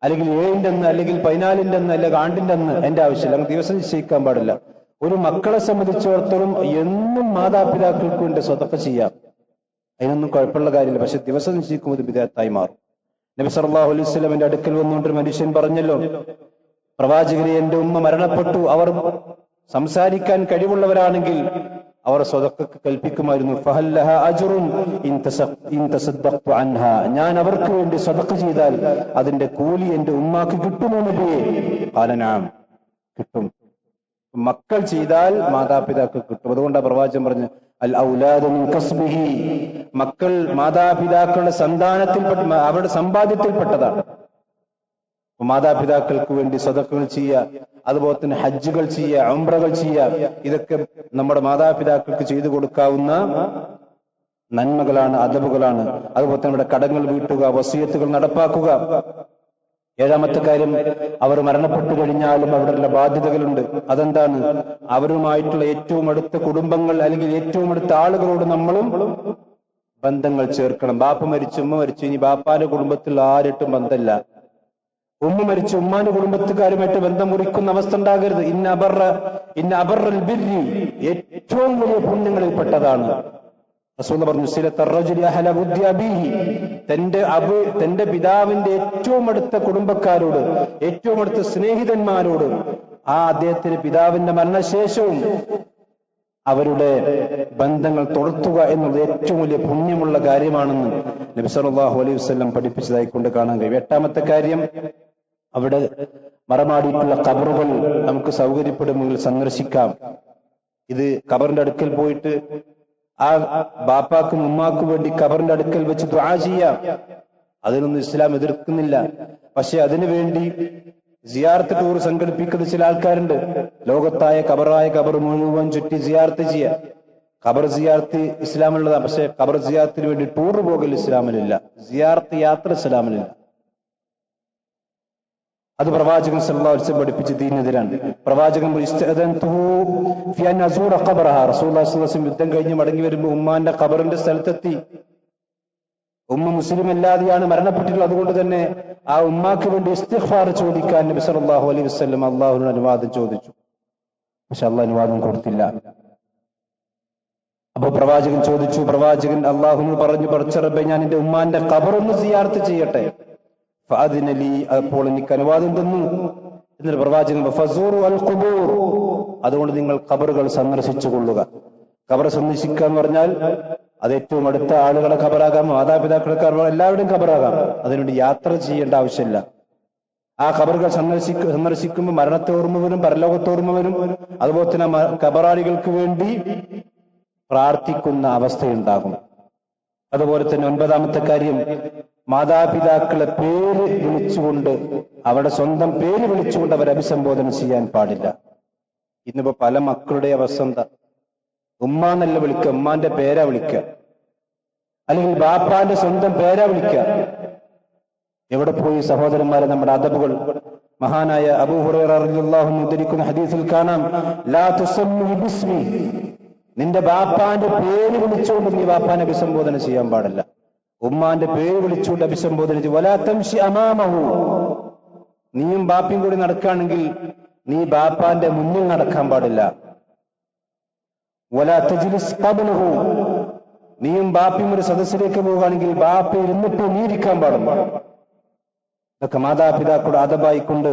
അല്ലെങ്കിൽ 7-ന്റെ അന്ന്, അല്ലെങ്കിൽ 14-ന്റെ അന്ന്, അല്ലെങ്കിൽ ആണ്ടിന്റെ അന്ന്. എന്റെ ആവശ്യമില്ല, നമുക്ക് ദിവസം നിശ്ചയിക്കാൻ പാടില്ല. ഒരു മക്കളെ സംബന്ധിച്ചിടത്തോളം എന്നും മാതാപിതാക്കൾക്ക് വേണ്ടി സ്വതക്ക ചെയ്യാം, അതിനൊന്നും കുഴപ്പമുള്ള കാര്യമില്ല. പക്ഷെ ദിവസം നിശ്ചയിക്കുമ്പോൾ ഇത് ബിദ്അത്തായി മാറും. നബി സല്ലല്ലാഹു അലൈഹി വസല്ലമിന്റെ അടുക്കൽ വന്നുകൊണ്ടൊരു മനുഷ്യൻ പറഞ്ഞല്ലോ, പ്രവാചകരെ, എന്റെ ഉമ്മ മരണപ്പെട്ടു, അവർ സംസാരിക്കാൻ കഴിവുള്ളവരാണെങ്കിൽ അവർ സ്വതക്കക്ക് കൽപ്പിക്കുമായിരുന്നു. ഫഹൽ ലഹാ അജ്റുൻ ഇൻ തസദ്ദഖ്തു അൻഹാ, ഞാൻ അവർക്ക് വേണ്ടി സ്വതക്ക ചെയ്താൽ അതിന്റെ കൂലി എന്റെ ഉമ്മാക്ക് കിട്ടുമോ നബിയേ? ഖാല നഅം, കിട്ടും. മക്കൾ ചെയ്താൽ മാതാപിതാക്കൾ കിട്ടും. അതുകൊണ്ടാണ് പ്രവാചകൻ പറഞ്ഞു, അൽ ഔലാദു മിൻ കസ്ബിഹി, മക്കൾ മാതാപിതാക്കളുടെ സന്താനത്തിൽപ്പെട്ട, അവരുടെ സമ്പാദ്യത്തിൽപ്പെട്ടതാണ്. മാതാപിതാക്കൾക്ക് വേണ്ടി സ്വതക്കകൾ ചെയ്യുക, അതുപോലെ തന്നെ ഹജ്ജുകൾ ചെയ്യുക, ഉംറകൾ ചെയ്യുക, ഇതൊക്കെ നമ്മുടെ മാതാപിതാക്കൾക്ക് ചെയ്തു കൊടുക്കാവുന്ന നന്മകളാണ്, അദബുകളാണ്. അതുപോലെ തന്നെ നമ്മുടെ കടങ്ങൾ വീട്ടുക, വസിയത്തുകൾ നടപ്പാക്കുക. ഏഴാമത്തെ കാര്യം, അവർ മരണപ്പെട്ടു കഴിഞ്ഞാലും അവരുടെ ബാധ്യതകളുണ്ട്. അതെന്താണ്? അവരുമായിട്ടുള്ള ഏറ്റവും അടുത്ത കുടുംബങ്ങൾ അല്ലെങ്കിൽ ഏറ്റവും അടുത്ത ആളുകളോട് നമ്മളും ബന്ധങ്ങൾ ചേർക്കണം. ബാപ്പ മരിച്ചു, ഉമ്മ മരിച്ചു, ഇനി ബാപ്പാന്റെ കുടുംബത്തിൽ ആരായിട്ടും ബന്ധമില്ല. ഉമ്മ മരിച്ചു, ഉമ്മാന്റെ കുടുംബത്തുകാരുമായിട്ട് ബന്ധം മുറിക്കുന്ന അവസ്ഥ ഉണ്ടാകരുത്. ഇന്ന അബറൽ ബിർരി, ഏറ്റവും വലിയ പുണ്യങ്ങളിൽപ്പെട്ടതാണ്. റസൂൽ പറഞ്ഞു, തന്റെ പിതാവിന്റെ ഏറ്റവും അടുത്ത കുടുംബക്കാരോട്, ഏറ്റവും അടുത്ത സ്നേഹിതന്മാരോട് അദ്ദേഹത്തിന് പിതാവിന്റെ മരണശേഷവും അവരുടെ ബന്ധങ്ങൾ തുടർത്തുക എന്നുള്ളത് ഏറ്റവും വലിയ പുണ്യമുള്ള കാര്യമാണെന്ന് നബി സല്ലല്ലാഹു അലൈഹി വസല്ലം പഠിപ്പിച്ചതായി കൊണ്ട് കാണാൻ കഴിയും. എട്ടാമത്തെ കാര്യം, അവിടെ മറമാടിയിട്ടുള്ള ഖബറുകൾ നമുക്ക് സൗകര്യപ്പെടുമെങ്കിൽ സന്ദർശിക്കാം. ഇത് ഖബറിന്റെ അടുക്കൽ പോയിട്ട് ആ ബാപ്പാക്കും ഉമ്മാക്കും വേണ്ടി ഖബറിന്റെ അടുക്കൽ വെച്ച് ദുആ ചെയ്യാം, അതിനൊന്നും ഇസ്ലാം എതിർക്കുന്നില്ല. പക്ഷെ അതിനുവേണ്ടി സിയാറത്ത് ടൂർ സംഘടിപ്പിക്കുന്ന ചില ആൾക്കാരുണ്ട്. ലോകത്തായ ഖബർ മുഴുവൻ ചുറ്റി സിയാറത്ത് ചെയ്യുക. ഖബർ സിയാറത്ത് ഇസ്ലാമിലുള്ളതാണ്, പക്ഷെ ഖബർ സിയാറത്തിന് വേണ്ടി ടൂർ പോകൽ ഇസ്ലാമിലില്ല, സിയാറത്ത് യാത്ര ഇസ്ലാമിലില്ല. അത് പ്രവാചകൻ സല്ലല്ലാഹു അലൈഹി വസല്ലം പഠിപ്പിച്ച് ദീനെതിരാണ്. പ്രവാചകൻ യുദ്ധം കഴിഞ്ഞ് മടങ്ങി വരുമ്പോൾ ഉമ്മാന്റെ ഖബറിന്റെ സ്ഥലത്തെത്തി. ഉമ്മ മുസ്ലിം അല്ലാതെയാണ് മരണപ്പെട്ടിട്ടുള്ളത്. അതുകൊണ്ട് തന്നെ ആ ഉമ്മാക്ക് വേണ്ടി ഇസ്തിഗ്ഫാർ ചോദിക്കാൻ നബി സല്ലല്ലാഹു അലൈഹി വസല്ലം അള്ളാഹുവിനോട് അനുവാദം ചോദിച്ചു. പക്ഷെ അള്ളാഹ് അനുവാദം കൊടുത്തില്ല. അപ്പൊ പ്രവാചകൻ ചോദിച്ചു, പ്രവാചകൻ അള്ളാഹുവിനോട് പറഞ്ഞു, പടച്ച റബ്ബേ, ഞാൻ എന്റെ ഉമ്മാന്റെ ഖബറൊന്ന് സിയാറത്ത് ചെയ്യട്ടെ. ഫഅദ്നലി, അപ്പോൾ എനിക്ക് അനുവാദം തന്നു. എന്നിട്ട് പ്രവാചകൻ ഫസൂറു അൽ ഖുബൂർ, അതുകൊണ്ട് നിങ്ങൾ ഖബറുകൾ സന്ദർശിച്ചു കൊള്ളുക. ഖബർ സന്ദർശിക്കുക എന്ന് പറഞ്ഞാൽ അത് ഏറ്റവും അടുത്ത ആളുകളെ ഖബറാകാം, മാതാപിതാക്കളെ ഖബർ, എല്ലാവരുടെയും ഖബറാകാം. അതിനുവേണ്ടി യാത്ര ചെയ്യേണ്ട ആവശ്യമില്ല. ആ ഖബറുകൾ സന്ദർശിക്കുമ്പോൾ മരണത്തെ ഓർമ്മ വരും, പരലോകത്തെ ഓർമ്മ വരും. അതുപോലെ തന്നെ ഖബറാളികൾക്ക് വേണ്ടി പ്രാർത്ഥിക്കുന്ന അവസ്ഥയുണ്ടാകും. അതുപോലെ തന്നെ ഒൻപതാമത്തെ കാര്യം, മാതാപിതാക്കളെ പേര് വിളിച്ചുകൊണ്ട്, അവരുടെ സ്വന്തം പേര് വിളിച്ചുകൊണ്ട് അവരെ അഭിസംബോധന ചെയ്യാൻ പാടില്ല. ഇന്നിപ്പോ പല മക്കളുടെ അവസ്ഥ എന്താ? ഉമ്മ എന്നല്ല വിളിക്കുക, ഉമ്മാന്റെ പേരാ വിളിക്കുക, അല്ലെങ്കിൽ ബാപ്പാന്റെ സ്വന്തം പേരാ വിളിക്കുക. എവിടെ പോയി സഹോദരന്മാരെ നമ്മുടെ അദബുകൾ? മഹാനായ അബൂ ഹുറൈറ റളിയല്ലാഹു അൻഹു ഉദ്ധരിക്കുന്ന ഹദീസിൽ കാണാം, ലാ തുസമ്മി ബിസ്മി, നിന്റെ ബാപ്പാന്റെ പേര് വിളിച്ചുകൊണ്ട് നീ ബാപ്പാനെ അഭിസംബോധന ചെയ്യാൻ പാടില്ല. ഉമ്മാന്റെ പേര് വിളിച്ചുകൊണ്ട് അഭിസംബോധന ചെയ്യും. വലാ തംശി അമാമഹു, നീയും ബാപ്പയും കൂടി നടക്കുകയാണെങ്കിൽ നീ ബാപ്പാന്റെ മുന്നിൽ നടക്കാൻ പാടില്ല. വലാ തജ്ലിസ് ഖബ്ലഹു, നീയും ബാപ്പയും ഒരു സദസ്സിലേക്ക് പോവുകയാണെങ്കിൽ ബാപ്പ ഇരുന്നിട്ട് നീ ഇരിക്കാൻ പാടില്ല. ഇതൊക്കെ മാതാപിതാക്കളുടെ അദബായിക്കൊണ്ട്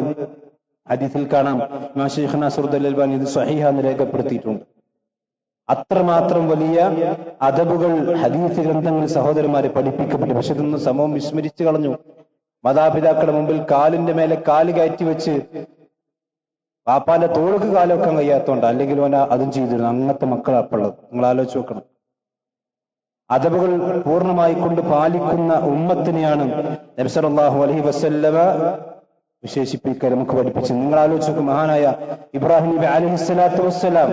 ഹദീസിൽ കാണാം. ഇമാം ശൈഖ് നാസറുദ്ദീൻ അൽബാനി ഇത് സ്വഹീഹാന്ന് രേഖപ്പെടുത്തിയിട്ടുണ്ട്. അത്രമാത്രം വലിയ അദബുകൾ ഹദീസ് ഗ്രന്ഥങ്ങളിൽ സഹോദരന്മാരെ പഠിപ്പിക്കപ്പെട്ടു. പക്ഷെ ഇതൊന്നും സമൂഹം വിസ്മരിച്ചു കളഞ്ഞു. മാതാപിതാക്കളുടെ മുമ്പിൽ കാലിന്റെ മേലെ കാല് കയറ്റി വെച്ച് പാപ്പാന്റെ തോൾക്ക് കാലൊക്കാൻ കഴിയാത്തോണ്ട്, അല്ലെങ്കിൽ ഓന അതും ചെയ്തിരുന്നു. അങ്ങനത്തെ മക്കൾ അപ്പുള്ളത് നിങ്ങൾ ആലോചിച്ച് നോക്കണം. അദബുകൾ പൂർണ്ണമായി കൊണ്ട് പാലിക്കുന്ന ഉമ്മത്തിനെയാണ് നബി സല്ലല്ലാഹു അലൈഹി വസല്ലമ വിശേഷിപ്പിക്കാൻ നമുക്ക് പഠിപ്പിച്ചു. നിങ്ങൾ ആലോചിച്ച് നോക്കും, മഹാനായ ഇബ്രാഹിം നബി അലൈഹിസ്സലാത്തു വസ്സലാം,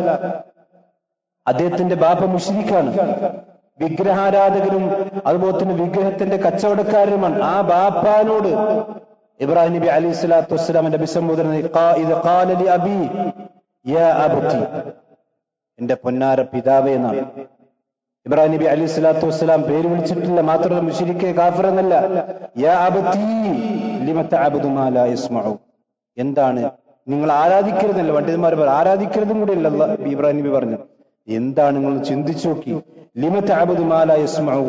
അദ്ദേഹത്തിന്റെ ബാപ്പ മുശ്രിക്കാണ്. വിഗ്രഹാരാധകരും അതുപോലെ തന്നെ വിഗ്രഹത്തിന്റെ കച്ചവടക്കാരുമാണ്. ആ ബാപ്പാനോട് ഇബ്രാഹിം നബി അലൈഹി സ്വലാത്തു വസ്സലാമിന്റെ അഭിസംബോധന എന്റെ പൊന്നാര പിതാവേ എന്നാണ്. ഇബ്രാഹിം നബി അലൈഹി സ്വലാത്തു വസ്സലാം പേര് വിളിച്ചിട്ടില്ല, മാത്രമല്ല മുശ്രിക്കേ കാഫിർ എന്നല്ല. യാ അബതി ലിമ തഅബുദു മാ ലാ യസ്മഉ, എന്താണ് നിങ്ങൾ ആരാധിക്കരുതല്ല, പണ്ഡിതന്മാർ പറഞ്ഞു ആരാധിക്കരുതും കൂടെ അല്ല ഇബ്രാഹിം നബി പറഞ്ഞു. എന്താണ് നിങ്ങൾ ചിന്തിച്ചു നോക്കി. ലിമ തഅബുദു മാ ലാ യസ്മഉ,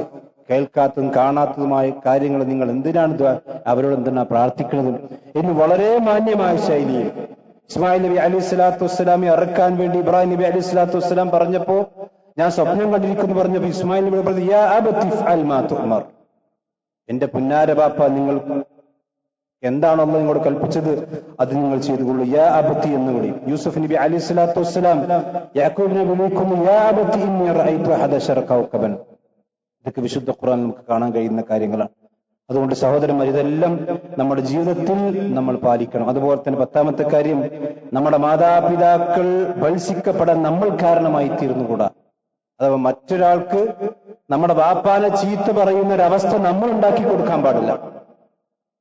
കേൾക്കാത്തതും കാണാത്തതുമായ കാര്യങ്ങൾ നിങ്ങൾ എന്തിനാണ് അവരോട് എന്തിനാ പ്രാർത്ഥിക്കുന്നത് എന്ന് വളരെ മാന്യമായ ശൈലിയിൽ ഇസ്മായിൽ നബി അലൈഹി സ്വലാത്തു വസ്സലാമെ ഇറക്കാൻ വേണ്ടി ഇബ്രാഹിം നബി അലൈഹി സ്വലാത്തു വസ്സലാം പറഞ്ഞപ്പോ ഞാൻ സ്വപ്നം കണ്ടിരിക്കുന്നു പറഞ്ഞപ്പോ ഇസ്മായിൽ നബി പറഞ്ഞു യാ അബതി ഫഅൽ മാ തുഅ്മർ, എന്റെ പുന്നാര ബാപ്പ നിങ്ങൾ എന്താണോ അല്ലാഹു നിങ്ങളോട് കൽപ്പിച്ചത് അത് നിങ്ങൾ ചെയ്തുകൊള്ളൂ. യാ അബതി എന്ന് വിളി. യൂസുഫ് നബി അലൈഹി സ്വലാത്തു വസ്സലാം യാക്കൂബ് നബി വിളിക്കുന്നു യാ അബതി ഇന്നി റഅയ്തു അഹദശറ കൗകബൻ. ഇതൊക്കെ വിശുദ്ധ ഖുർആൻ നമുക്ക് കാണാൻ കഴിയുന്ന കാര്യങ്ങളാണ്. അതുകൊണ്ട് സഹോദരന്മാർ, ഇതെല്ലാം നമ്മുടെ ജീവിതത്തിൽ നമ്മൾ പാലിക്കണം. അതുപോലെ തന്നെ 10ാമത്തെ കാര്യം, നമ്മുടെ മാതാപിതാക്കൾ ഭത്സിക്കപ്പെടാൻ നമ്മൾ കാരണമായി തീർന്നുകൂടാ. അഥവാ മറ്റൊരാൾക്ക് നമ്മുടെ ബാപ്പാനെ ചീത്ത പറയുന്ന ഒരവസ്ഥ നമ്മൾ ഉണ്ടാക്കി കൊടുക്കാൻ പാടില്ല.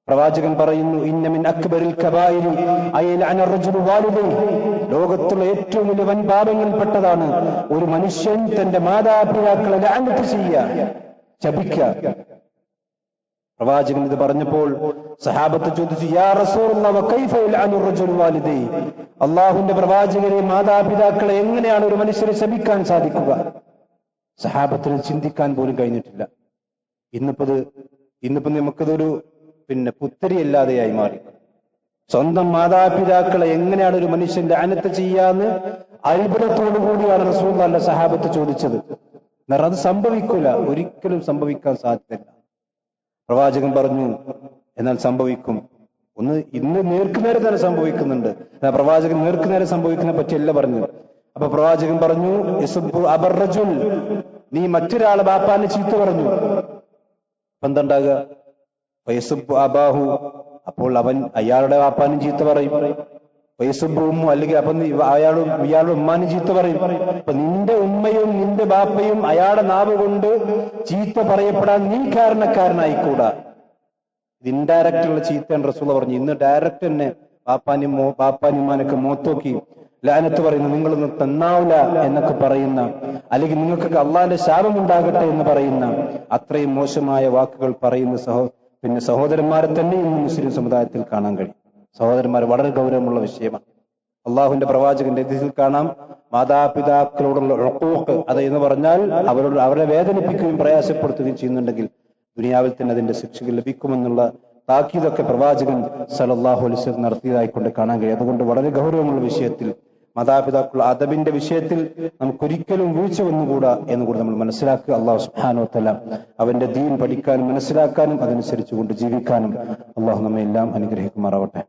പ്രവാചകൻ പറയുന്നു ഇന്ന മിൻ അക്ബറിൽ കബായിരി അയലഅന റജുലു വാലിദൈഹി, ലോകത്തുള്ള ഏറ്റവും വലിയ വൻ പാപങ്ങളിൽപ്പെട്ടതാണ് ഒരു മനുഷ്യൻ തന്റെ മാതാപിതാക്കളെ ലഅനത്ത് ചെയ്യുക, ശപിക്കുക. പ്രവാചകൻ ഇത് പറഞ്ഞപ്പോൾ സഹാബത്ത് ചോദിച്ചു യാ റസൂലല്ലാഹ് വകൈഫ യലഅനു റജുലു വാലിദൈഹി, അല്ലാഹുവിന്റെ പ്രവാചകരെ മാതാപിതാക്കളെ എങ്ങനെയാണ് ഒരു മനുഷ്യരെ ശപിക്കാൻ സാധിക്കുക? സഹാബത്തിന് ചിന്തിക്കാൻ പോലും കഴിഞ്ഞിട്ടില്ല. ഇന്നിപ്പോ നമുക്കതൊരു പുത്തരിയല്ലാതെയായി മാറി. സ്വന്തം മാതാപിതാക്കളെ എങ്ങനെയാണ് ഒരു മനുഷ്യൻ ലഅനത്ത് ചെയ്യാന്ന് അത്ഭുതത്തോടു കൂടിയാണ് റസൂലുള്ളാഹിന്റെ സഹാബത്ത് ചോദിച്ചത്. അത് സംഭവിക്കൂല, ഒരിക്കലും സംഭവിക്കാൻ സാധ്യതയില്ല. പ്രവാചകൻ പറഞ്ഞു എന്നാൽ സംഭവിക്കും. ഇന്ന് നേർക്കുനേരെ തന്നെ സംഭവിക്കുന്നുണ്ട്. പ്രവാചകൻ നേർക്കുനേരെ സംഭവിക്കുന്നതിനെ പറ്റിയല്ല പറഞ്ഞു. അപ്പൊ പ്രവാചകൻ പറഞ്ഞു യസുബ്ബു അബർ റജുൽ, നീ മറ്റൊരാളെ ബാപ്പാനെ ചീത്ത പറഞ്ഞു, എന്തുണ്ടാകുക? വയസുബ്ബു അബാഹു, അപ്പോൾ അവൻ അയാളുടെ ബാപ്പാനും ചീത്ത പറയും. വയസുബ്ബു ഉമ്മു, അല്ലെങ്കിൽ അപ്പം ഇയാളുടെ ഉമ്മാനും ചീത്ത പറയും. അപ്പൊ നിന്റെ ഉമ്മയും നിന്റെ ബാപ്പയും അയാളുടെ നാവ് കൊണ്ട് ചീത്ത പറയപ്പെടാൻ നീ കാരണക്കാരനായിക്കൂടാ. ഇത് ഇൻഡയറക്റ്റുള്ള ചീത്തയാണ് റസൂൽ പറഞ്ഞു. ഇന്ന് ഡയറക്റ്റ് തന്നെ ബാപ്പാനും ഉമ്മാനൊക്കെ മോത്തോക്കി ലാനത്ത് പറയുന്നു, നിങ്ങളൊന്നും തന്നാവില്ല എന്നൊക്കെ പറയുന്ന, അല്ലെങ്കിൽ നിങ്ങൾക്കൊക്കെ അള്ളാഹിന്റെ ശാപം ഉണ്ടാകട്ടെ എന്ന് പറയുന്ന അത്രയും മോശമായ വാക്കുകൾ പറയുന്ന സഹോദരന്മാരെ തന്നെ ഇന്ന് മുസ്ലിം സമുദായത്തിൽ കാണാൻ കഴിയും. സഹോദരന്മാർ, വളരെ ഗൗരവമുള്ള വിഷയമാണ്. അള്ളാഹുവിന്റെ പ്രവാചകന്റെ ഇതിൽ കാണാം മാതാപിതാക്കളോടുള്ള ഉഖൂഖ്, അത് എന്ന് പറഞ്ഞാൽ അവരെ വേദനിപ്പിക്കുകയും പ്രയാസപ്പെടുത്തുകയും ചെയ്യുന്നുണ്ടെങ്കിൽ ദുനിയാവിൽ തന്നെ അതിന്റെ ശിക്ഷകൾ ലഭിക്കുമെന്നുള്ള താക്കീതൊക്കെ പ്രവാചകൻ സല്ലല്ലാഹു അലൈഹി വസല്ലം നടത്തിയതായിക്കൊണ്ട് കാണാൻ കഴിയും. അതുകൊണ്ട് വളരെ ഗൗരവമുള്ള വിഷയത്തിൽ, മാതാപിതാക്കളുടെ അദബിന്റെ വിഷയത്തിൽ നമുക്കൊരിക്കലും വീഴ്ച വന്നുകൂടാ എന്നുകൂടി നമ്മൾ മനസ്സിലാക്കുക. അള്ളാഹു സുബ്ഹാനഹു വ തആല അവന്റെ ദീൻ പഠിക്കാനും മനസ്സിലാക്കാനും അതനുസരിച്ച് കൊണ്ട് ജീവിക്കാനും അള്ളാഹു നമ്മെ എല്ലാം അനുഗ്രഹിക്കുമാറാവട്ടെ.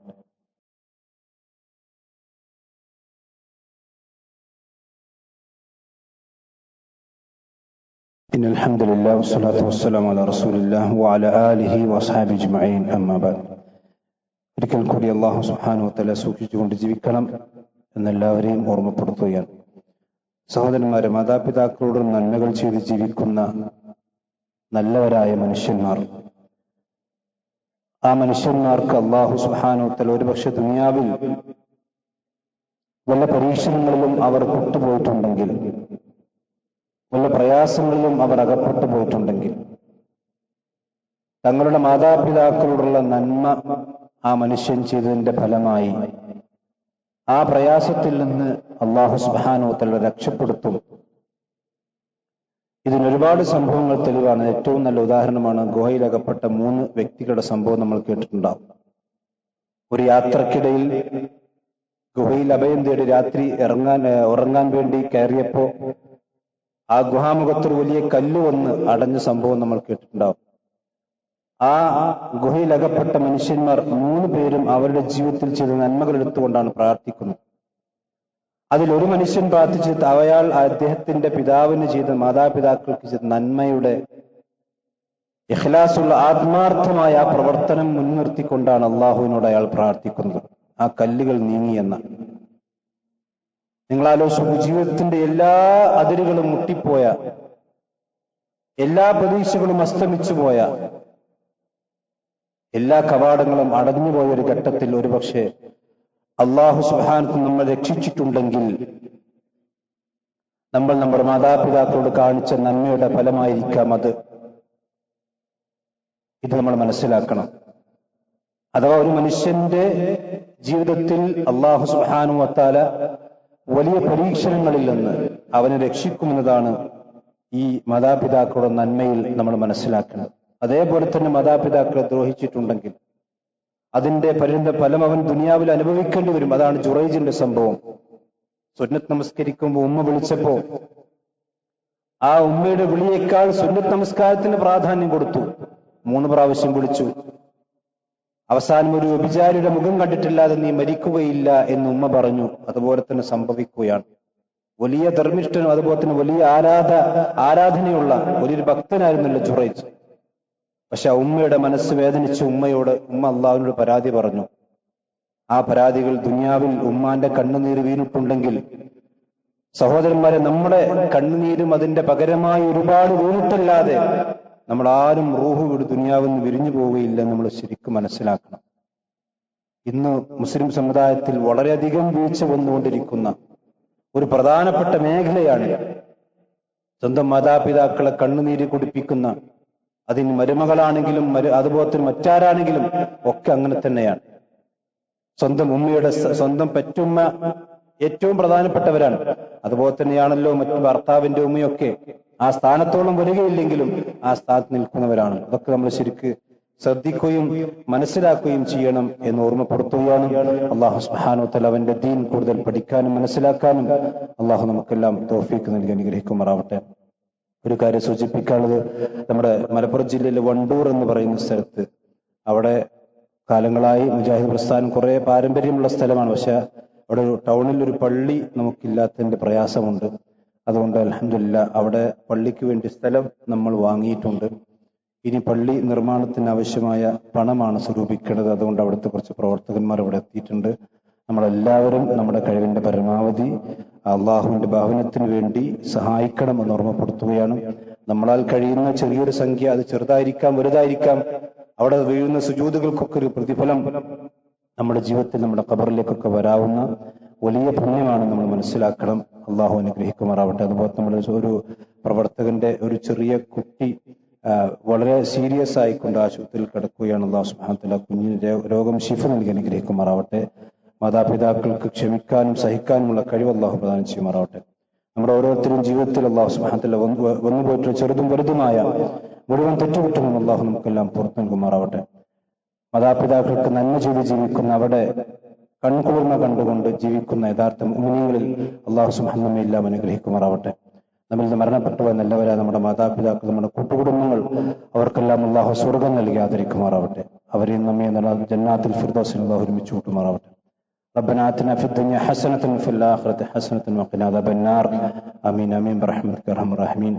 إن الحمد لله والصلاة والسلام على رسول الله وعلى آله وأصحابه أجمعين أما بعد. ഒരിക്കൽ കൂടി അല്ലാഹു സുബ്ഹാനഹു വ തആല സൂക്ഷിച്ചുകൊണ്ട് ജീവിക്കണം എന്നെല്ലാവരെയും ഓർമ്മപ്പെടുത്തുകയാണ്. സഹോദരന്മാരെ, മാതാപിതാക്കളോട് നന്മകൾ ചെയ്ത് ജീവിക്കുന്ന നല്ലവരായ മനുഷ്യന്മാർ, ആ മനുഷ്യന്മാർക്ക് അല്ലാഹു സുബ്ഹാനഹു വ തആല ഒരുപക്ഷെ ദുനിയാവിൽ വല്ല പരീക്ഷണങ്ങളിലും അവർ പെട്ടുപോയിട്ടുണ്ടെങ്കിൽ, വല്ല പ്രയാസങ്ങളിലും അവർ അകപ്പെട്ടു പോയിട്ടുണ്ടെങ്കിൽ, തങ്ങളുടെ മാതാപിതാക്കളോടുള്ള നന്മ ആ മനുഷ്യൻ ചെയ്തതിന്റെ ഫലമായി ആ പ്രയാസത്തിൽ നിന്ന് അല്ലാഹു സുബ്ഹാനഹു വ തആല രക്ഷപ്പെടുത്തും. ഇതിനൊരുപാട് സംഭവങ്ങൾ തെളിവാണ്. ഏറ്റവും നല്ല ഉദാഹരണമാണ് ഗുഹയിലകപ്പെട്ട 3 വ്യക്തികളുടെ സംഭവം നമ്മൾ കേട്ടിട്ടുണ്ടാവും. ഒരു യാത്രക്കിടയിൽ ഗുഹയിൽ അഭയം തേടി രാത്രി ഉറങ്ങാൻ വേണ്ടി കയറിയപ്പോ ആ ഗുഹാമുഖത്തൊരു വലിയ കല്ല് വന്ന് അടഞ്ഞ സംഭവം നമ്മൾ കേട്ടിട്ടുണ്ടാവും. ആ ഗുഹയിലകപ്പെട്ട മനുഷ്യന്മാർ 3 പേരും അവരുടെ ജീവിതത്തിൽ ചെയ്ത നന്മകൾ എടുത്തുകൊണ്ടാണ് പ്രാർത്ഥിക്കുന്നത്. അതിലൊരു മനുഷ്യൻ പ്രാർത്ഥിച്ചത് അയാൾ അദ്ദേഹത്തിന്റെ പിതാവിന് ചെയ്ത, മാതാപിതാക്കൾക്ക് ചെയ്ത നന്മയുടെ ഇഖ്ലാസുള്ള ആത്മാർത്ഥമായ ആ പ്രവർത്തനം മുൻനിർത്തിക്കൊണ്ടാണ് അള്ളാഹുവിനോട് അയാൾ പ്രാർത്ഥിക്കുന്നത്. ആ കല്ലുകൾ നീങ്ങിയെന്ന. നിങ്ങൾ ആലോചിച്ചു, ജീവിതത്തിന്റെ എല്ലാ അതിരുകളും മുട്ടിപ്പോയ, എല്ലാ പ്രതീക്ഷകളും അസ്തമിച്ചു പോയ, എല്ലാ കവാടങ്ങളും അടഞ്ഞുപോയ ഒരു ഘട്ടത്തിൽ ഒരുപക്ഷെ അല്ലാഹു സുബ്ഹാനഹു നമ്മെ രക്ഷിച്ചിട്ടുണ്ടെങ്കിൽ നമ്മൾ നമ്മുടെ മാതാപിതാക്കളോട് കാണിച്ച നന്മയുടെ ഫലമായിരിക്കാം അത്. ഇത് നമ്മൾ മനസ്സിലാക്കണം. അഥവാ ഒരു മനുഷ്യന്റെ ജീവിതത്തിൽ അല്ലാഹു സുബ്ഹാനഹു വതആല വലിയ പരീക്ഷണങ്ങളിൽ നിന്ന് അവനെ രക്ഷിക്കുമെന്നതാണ് ഈ മാതാപിതാക്കളുടെ നന്മയിൽ നമ്മൾ മനസ്സിലാക്കുന്നത്. അതേപോലെ തന്നെ മാതാപിതാക്കളെ ദ്രോഹിച്ചിട്ടുണ്ടെങ്കിൽ അതിന്റെ ഫലം അവൻ ദുനിയാവിൽ അനുഭവിക്കേണ്ടി വരും. അതാണ് ജുറൈജിന്റെ സംഭവം. സുന്നത്ത് നമസ്കരിക്കുമ്പോൾ ഉമ്മ വിളിച്ചപ്പോ ആ ഉമ്മയുടെ വിളിയേക്കാൾ സുന്നത്ത് നമസ്കാരത്തിന് പ്രാധാന്യം കൊടുത്തു. 3 പ്രാവശ്യം വിളിച്ചു. അവസാനം ഒരു വ്യഭിചാരിയുടെ മുഖം കണ്ടിട്ടില്ലാതെ നീ മരിക്കുകയില്ല എന്ന് ഉമ്മ പറഞ്ഞു. അതുപോലെ തന്നെ സംഭവിക്കുകയാണ്. വലിയ ധർമ്മിഷ്ഠനും അതുപോലെ തന്നെ വലിയ ആരാധനയുള്ള വലിയൊരു ഭക്തനായിരുന്നല്ലോ ജുറൈജ്. പക്ഷെ ആ ഉമ്മയുടെ മനസ്സ് വേദനിച്ച് ഉമ്മ അള്ളാഹുവിനോട് പരാതി പറഞ്ഞു. ആ പരാതികൾ ദുനിയാവിൽ ഉമ്മാന്റെ കണ്ണുനീര് വീണിട്ടുണ്ടെങ്കിൽ സഹോദരന്മാരെ, നമ്മുടെ കണ്ണുനീരും അതിന്റെ പകരമായി ഒരുപാട് വീണിട്ടല്ലാതെ നമ്മൾ ആരും റൂഹ് വിട് ദുനിയാവിൽ നിന്ന് വിരിഞ്ഞു പോവുകയില്ല. നമ്മൾ ശരിക്കും മനസ്സിലാക്കണം. ഇന്ന് മുസ്ലിം സമുദായത്തിൽ വളരെയധികം വീഴ്ച വന്നുകൊണ്ടിരിക്കുന്ന ഒരു പ്രധാനപ്പെട്ട മേഖലയാണ് സ്വന്തം മാതാപിതാക്കളെ കണ്ണുനീര് കുടിപ്പിക്കുന്ന, അതിന് മരുമകളാണെങ്കിലും അതുപോലെ തന്നെ മറ്റാരാണെങ്കിലും ഒക്കെ അങ്ങനെ തന്നെയാണ്. സ്വന്തം പെറ്റുമ്മ ഏറ്റവും പ്രധാനപ്പെട്ടവരാണ്. അതുപോലെ തന്നെയാണല്ലോ മറ്റു ഭർത്താവിന്റെ ഉമ്മയൊക്കെ. ആ സ്ഥാനത്തോളം വരികയില്ലെങ്കിലും ആ സ്ഥാനത്ത് നിൽക്കുന്നവരാണ്. അതൊക്കെ നമ്മൾ ശരിക്ക് ശ്രദ്ധിക്കുകയും മനസ്സിലാക്കുകയും ചെയ്യണം എന്ന് ഓർമ്മപ്പെടുത്തുകയാണ്. അല്ലാഹു സുബ്ഹാനഹു വ തആല അവന്റെ ദീൻ കൂടുതൽ പഠിക്കാനും മനസ്സിലാക്കാനും അല്ലാഹു നമുക്കെല്ലാം തൗഫീഖ് നൽകി അനുഗ്രഹിക്കുമാറാവട്ടെ. ഒരു കാര്യം സൂചിപ്പിക്കാനുള്ളത്, നമ്മുടെ മലപ്പുറം ജില്ലയിലെ വണ്ടൂർ എന്ന് പറയുന്ന സ്ഥലത്ത്, അവിടെ കാലങ്ങളായി മുജാഹിദ് പ്രസ്ഥാനം കുറെ പാരമ്പര്യമുള്ള സ്ഥലമാണ്. പക്ഷെ അവിടെ ടൗണിൽ ഒരു പള്ളി നമുക്കില്ലാത്തതിന്റെ പ്രയാസമുണ്ട്. അതുകൊണ്ട് അൽഹംദുലില്ലാഹ് അവിടെ പള്ളിക്ക് വേണ്ടി സ്ഥലം നമ്മൾ വാങ്ങിയിട്ടുണ്ട്. ഇനി പള്ളി നിർമ്മാണത്തിന് ആവശ്യമായ പണമാണ് സ്വരൂപിക്കേണ്ടത്. അതുകൊണ്ട് അവിടുത്തെ കുറച്ച് പ്രവർത്തകന്മാർ ഇവിടെ എത്തിയിട്ടുണ്ട്. നമ്മളെല്ലാവരും നമ്മുടെ കഴിവിന്റെ പരമാവധി അള്ളാഹുവിന്റെ ഭവനത്തിന് വേണ്ടി സഹായിക്കണമെന്ന് ഓർമ്മപ്പെടുത്തുകയാണ്. നമ്മളാൽ കഴിയുന്ന ചെറിയൊരു സംഖ്യ, അത് ചെറുതായിരിക്കാം വലുതായിരിക്കാം, അവിടെ വീഴുന്ന സുജൂദുകൾക്കൊക്കെ ഒരു പ്രതിഫലം നമ്മുടെ ജീവിതത്തിൽ നമ്മുടെ ഖബറിലേക്കൊക്കെ വരാവുന്ന വലിയ പുണ്യമാണ് നമ്മൾ മനസ്സിലാക്കണം. അള്ളാഹു അനുഗ്രഹിക്കുമാറാവട്ടെ. അതുപോലെ നമ്മുടെ ഒരു പ്രവർത്തകന്റെ ഒരു ചെറിയ കുട്ടി വളരെ സീരിയസ് ആയിക്കൊണ്ട് ആശുപത്രിയിൽ കിടക്കുകയാണ്. അല്ലാഹു സുബ്ഹാനഹു വ തആല കുഞ്ഞിന് രോഗം ശിഫ നൽകി അനുഗ്രഹിക്കുമാറാവട്ടെ. മാതാപിതാക്കൾക്ക് ക്ഷമിക്കാനും സഹിക്കാനുമുള്ള കഴിവ് അല്ലാഹു പ്രദാനം ചെയ്യുമാറാവട്ടെ. നമ്മുടെ ഓരോരുത്തരും ജീവിതത്തിൽ അല്ലാഹു സുബ്ഹാനഹു വ തആല വന്നുപോയിട്ടുള്ള ചെറുതും വലുതുമായ മുഴുവൻ തെറ്റുകുറ്റങ്ങളും അല്ലാഹു നമുക്കെല്ലാം പുറത്തു നൽകുമാറാവട്ടെ. മാതാപിതാക്കൾക്ക് നന്മ ചെയ്ത് ജീവിക്കുന്ന, അവിടെ കൺകുളിർമ കണ്ടുകൊണ്ട് ജീവിക്കുന്ന യഥാർത്ഥ മുഅ്മിനീങ്ങളിൽ അല്ലാഹു സുബ്ഹാനഹു വ തആല എല്ലാം അനുഗ്രഹിക്കുമാറാവട്ടെ. നമ്മിൽ നിന്ന് മരണപ്പെട്ടുപോയ നല്ലവരായ നമ്മുടെ മാതാപിതാക്കൾ, നമ്മുടെ കൂട്ടുകുടുംബങ്ങൾ, അവർക്കെല്ലാം അല്ലാഹു സ്വർഗ്ഗം നൽകി ആദരിക്കുമാറാവട്ടെ. അവരെയും നമ്മെ ജന്നാത്തുൽ ഫിർദൗസിൽ അല്ലാഹു ഒരുമിച്ച് കൂട്ടുമാറാവട്ടെ. ربنا آتنا في الدنيا حسنة وفي الآخرة حسنة وقنا عذاب النار. آمين آمين برحمتك يا أرحم الراحمين.